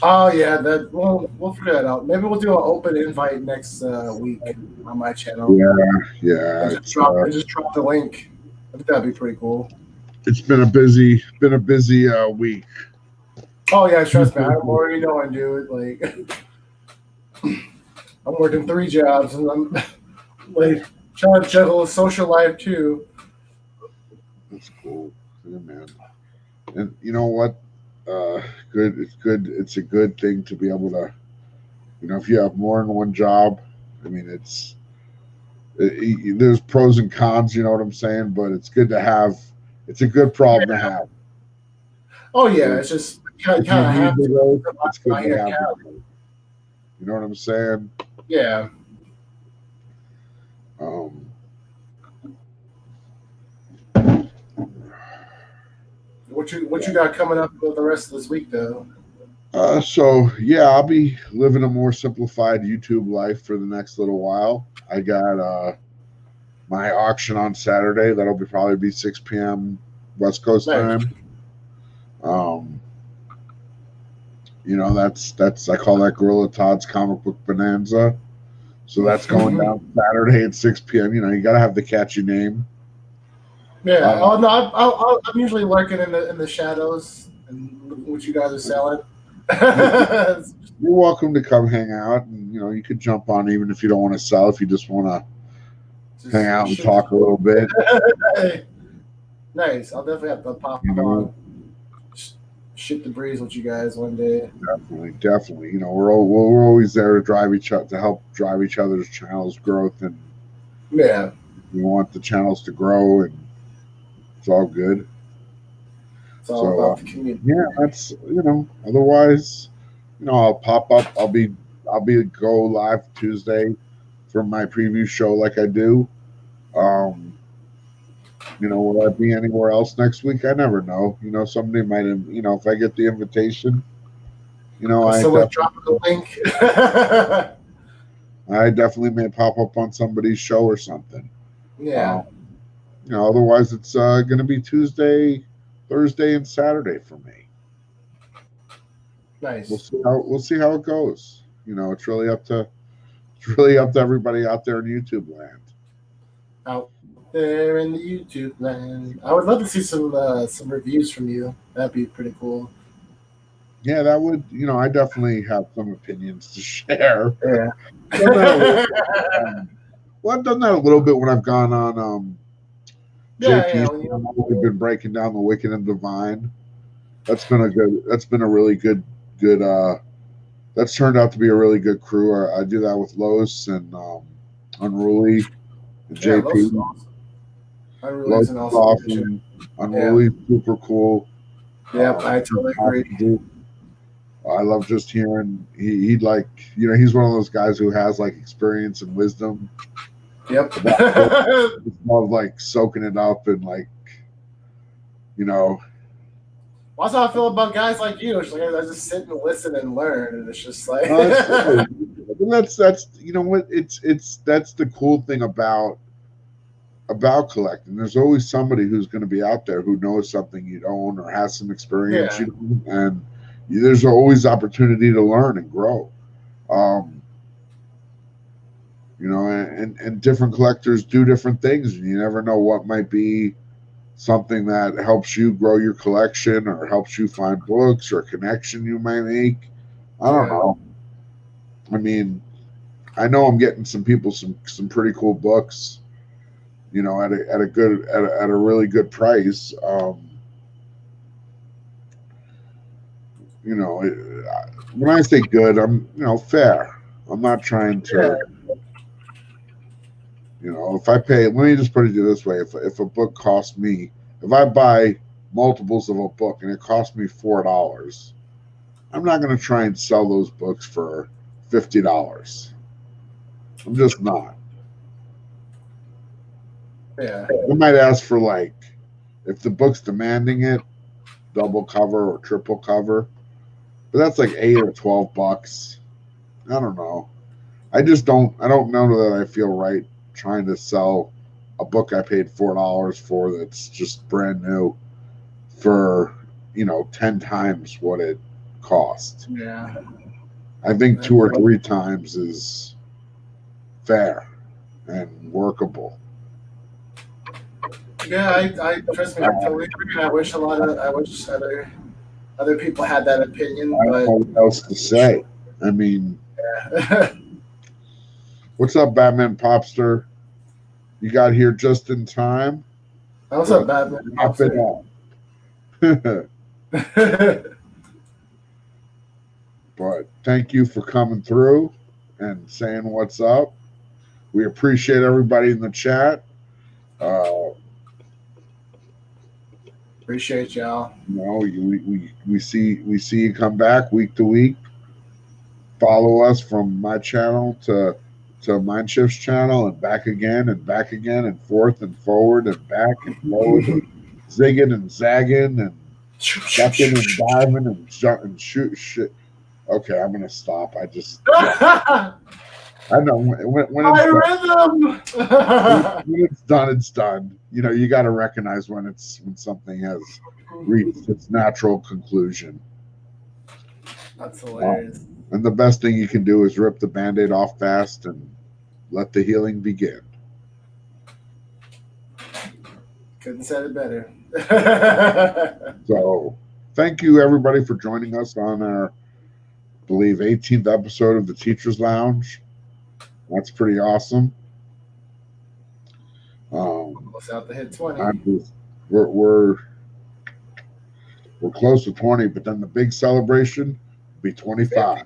Oh yeah, that we'll figure that out. Maybe we'll do an open invite next week on my channel. Yeah. And just drop the link. I think that'd be pretty cool. It's been a busy week. Oh yeah, trust me, I'm already knowing, dude. Like I'm working 3 jobs and I'm like trying to juggle a social life too. That's cool, yeah, man. And you know what? Good. It's good. It's a good thing to be able to. If you have more than one job, I mean, there's pros and cons. You know what I'm saying? But it's good to have. It's a good problem to have. Oh yeah, it's just kind of have the to. road, it's good to have. You know what I'm saying? Yeah. What you got coming up for the rest of this week though? So yeah, I'll be living a more simplified YouTube life for the next little while. I got my auction on Saturday. That'll probably be 6 p.m. West Coast time. That's I call that Gorilla Todd's comic book bonanza. So that's going down Saturday at 6 p.m. You got to have the catchy name. Yeah. I'm usually lurking in the shadows and looking what you guys are selling. You're welcome to come hang out, and you could jump on even if you don't want to sell. If you just want to hang out and talk a little bit. Nice. I'll definitely have to pop on. Shit the breeze with you guys one day. Definitely. We're always there to help drive each other's channels' growth, and yeah, we want the channels to grow, and it's all good. It's all about the community. Yeah, that's Otherwise, I'll pop up. I'll be go live Tuesday for my preview show like I do. Will I be anywhere else next week? I never know. Somebody might. If I get the invitation, someone drop the link. I definitely may pop up on somebody's show or something. Yeah. Otherwise it's going to be Tuesday, Thursday, and Saturday for me. Nice. We'll see how it goes. It's really up to everybody out there in YouTube land. Out there in the YouTube land, I would love to see some reviews from you. That'd be pretty cool. Yeah, that would. I definitely have some opinions to share. Yeah. I've done that a little bit when I've gone on. We've been breaking down the Wicked and Divine. That's been a really good. That's turned out to be a really good crew. I do that with Los and Unruly, and JP. Awesome. Unruly's an awesome. Unruly's super cool. Yeah, I totally agree. I love just hearing he's one of those guys who has experience and wisdom. Yep. It's more of soaking it up and Well, that's how I feel about guys like you. It's I just sit and listen and learn, and it's just that's that's the cool thing about collecting. There's always somebody who's going to be out there who knows something you don't or has some experience, and there's always opportunity to learn and grow. And different collectors do different things, and you never know what might be something that helps you grow your collection or helps you find books or a connection you might make. I don't know. I mean, I know I'm getting some people some pretty cool books, at a really good price. When I say good, I'm fair. I'm not trying to. If I pay, let me just put it this way: if a book costs me, if I buy multiples of a book and it cost me $4, I'm not going to try and sell those books for $50. I'm just not. Yeah. I might ask for, like, if the book's demanding it, double cover or triple cover, but that's like $8 or $12. I don't know. I don't know that I feel right trying to sell a book I paid $4 for that's just brand new for 10 times what it cost. Yeah. I think 2 or 3 times is fair and workable. Yeah, I trust me, I totally agree. I wish other people had that opinion, I don't know what else to say. I mean, yeah. what's up, Batman Popster? You got here just in time. What's up, Batman? Pop it up. But thank you for coming through and saying what's up. We appreciate everybody in the chat. Appreciate y'all. We see you come back week to week. Follow us from my channel to Mindshift's channel and back again and forth and forward and back and forward and zigging and zagging and ducking and diving and shoot shit. Okay, I'm gonna stop. I know when it's done, it's done. You got to recognize when something has reached its natural conclusion. That's hilarious. And the best thing you can do is rip the Band-Aid off fast and let the healing begin. Couldn't said it better. So, thank you everybody for joining us on our, I believe, 18th episode of the Teacher's Lounge. That's pretty awesome. Almost out to hit 20. We're close to 20, but then the big celebration will be 25.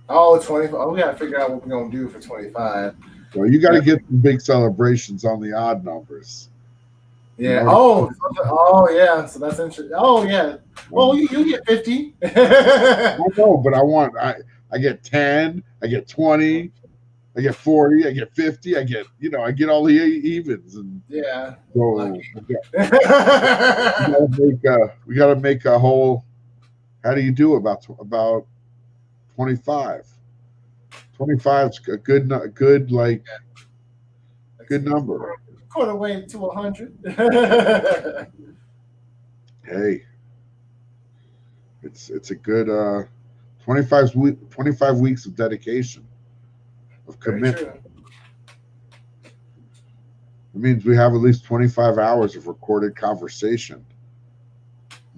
Oh, 25. Oh, we got to figure out what we're going to do for 25. Well, you got to get some big celebrations on the odd numbers. Yeah. Oh, yeah. So that's interesting. Oh, yeah. Well, you get 50. I know, but I get 10, I get 20, I get 40, I get 50, I get all the evens, and yeah. So we gotta make a whole. How do you do about 25? 25 is a good number. Quarter way to 100. Hey, it's a good 25 weeks of dedication, of commitment. It means we have at least 25 hours of recorded conversation.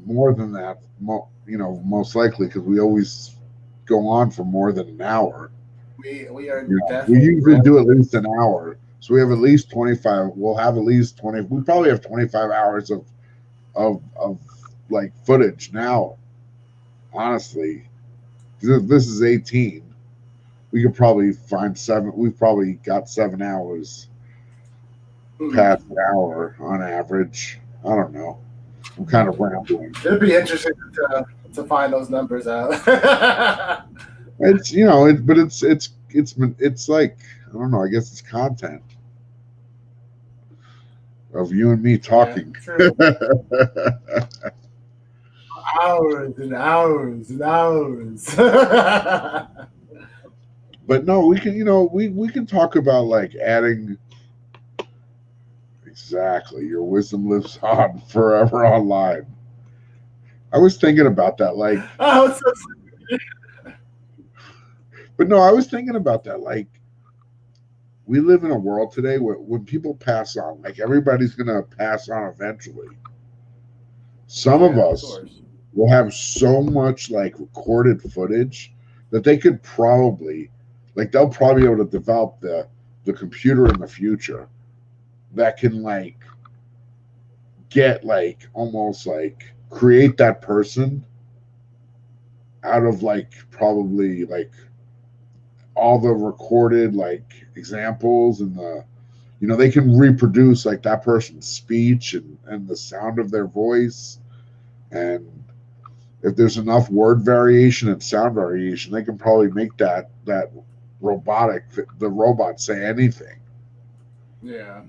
More than that, most likely, because we always go on for more than an hour. We usually do at least an hour, so we have at least 25. We'll have at least 20. We probably have 25 hours of like footage now. Honestly, this is 18. We could probably find 7. We've probably got 7 hours. Past an hour on average. I don't know. I'm kind of rambling. It'd be interesting to find those numbers out. It's it's like, I don't know. I guess it's content of you and me talking. Yeah, hours and hours and hours. But no, we can we can talk about like adding. Exactly. Your wisdom lives on forever online. I was thinking about that. Like, but no, I was thinking about that. Like, we live in a world today where when people pass on, like everybody's going to pass on eventually. Some of us will have so much like recorded footage that they could probably, like, they'll probably be able to develop the computer in the future that can like get like almost like create that person out of like probably like all the recorded like examples and they can reproduce like that person's speech and the sound of their voice And if there's enough word variation and sound variation, they can probably make that the robot say anything. Yeah.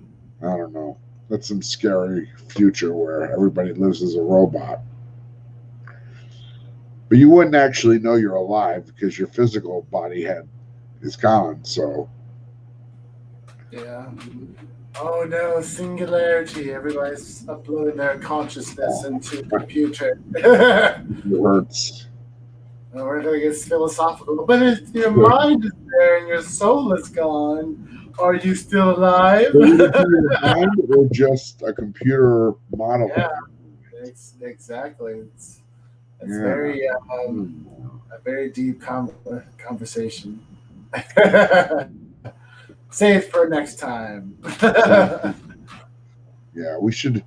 I don't know. That's some scary future where everybody lives as a robot. But you wouldn't actually know you're alive because your physical body is gone. So Yeah. Oh no, singularity. Everybody's uploading their consciousness into the computer. it hurts. We're going to get philosophical. But if your mind is there and your soul is gone, are you still alive? Your mind or just a computer model? Yeah, exactly. It's very a very deep conversation. Save it for next time. Yeah, we should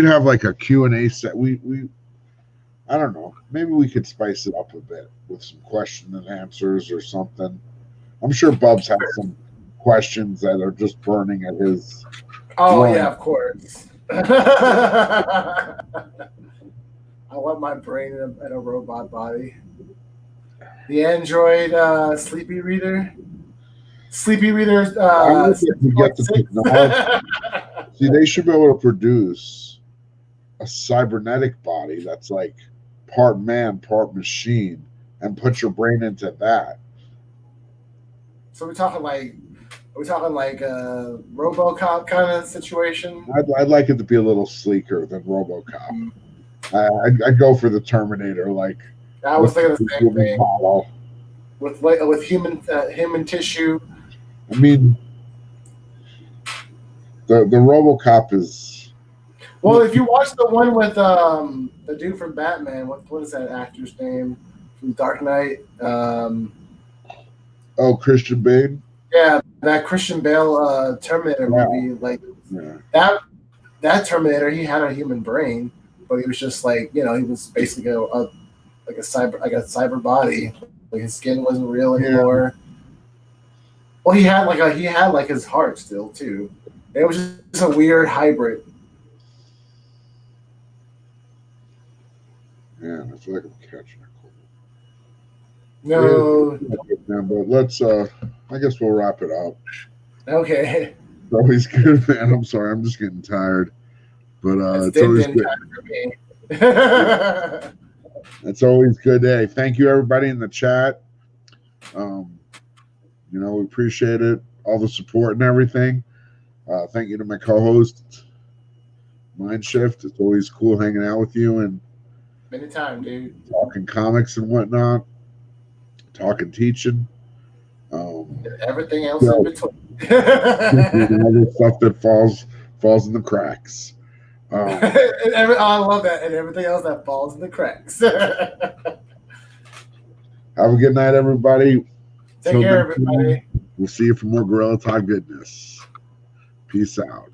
have like a Q&A set. We I don't know. Maybe we could spice it up a bit with some question and answers or something. I'm sure Bubs has some questions that are just burning at his. Oh yeah, of course. I want my brain in a robot body. The Android sleepy reader. Sleepy readers. Get the technology. See, they should be able to produce a cybernetic body that's like part man, part machine, and put your brain into that. So we're talking like a RoboCop kind of situation. I'd like it to be a little sleeker than RoboCop. I'd go for the Terminator, like I was thinking the same thing. Model. With human tissue. I mean, the RoboCop is. Well, if you watch the one with the dude from Batman, what is that actor's name from Dark Knight? Christian Bale. Yeah, that Christian Bale Terminator movie, like that Terminator, he had a human brain, but he was just like, he was basically a cyber body. Like his skin wasn't real anymore. Well, he had his heart still too. It was just a weird hybrid. Yeah, I feel like I'm catching a cold. No, but let's. I guess we'll wrap it up. Okay. It's always good, man. I'm sorry, I'm just getting tired. But it's always good. For me. It's always good. Hey, thank you everybody in the chat. We appreciate it, all the support and everything. Thank you to my co-host, Mindshift. It's always cool hanging out with you and anytime, dude. Talking comics and whatnot, talking teaching, everything else in between. Other stuff that falls in the cracks. I love that, and everything else that falls in the cracks. Have a good night, everybody. Take care, everybody. We'll see you for more Gorilla Todd goodness. Peace out.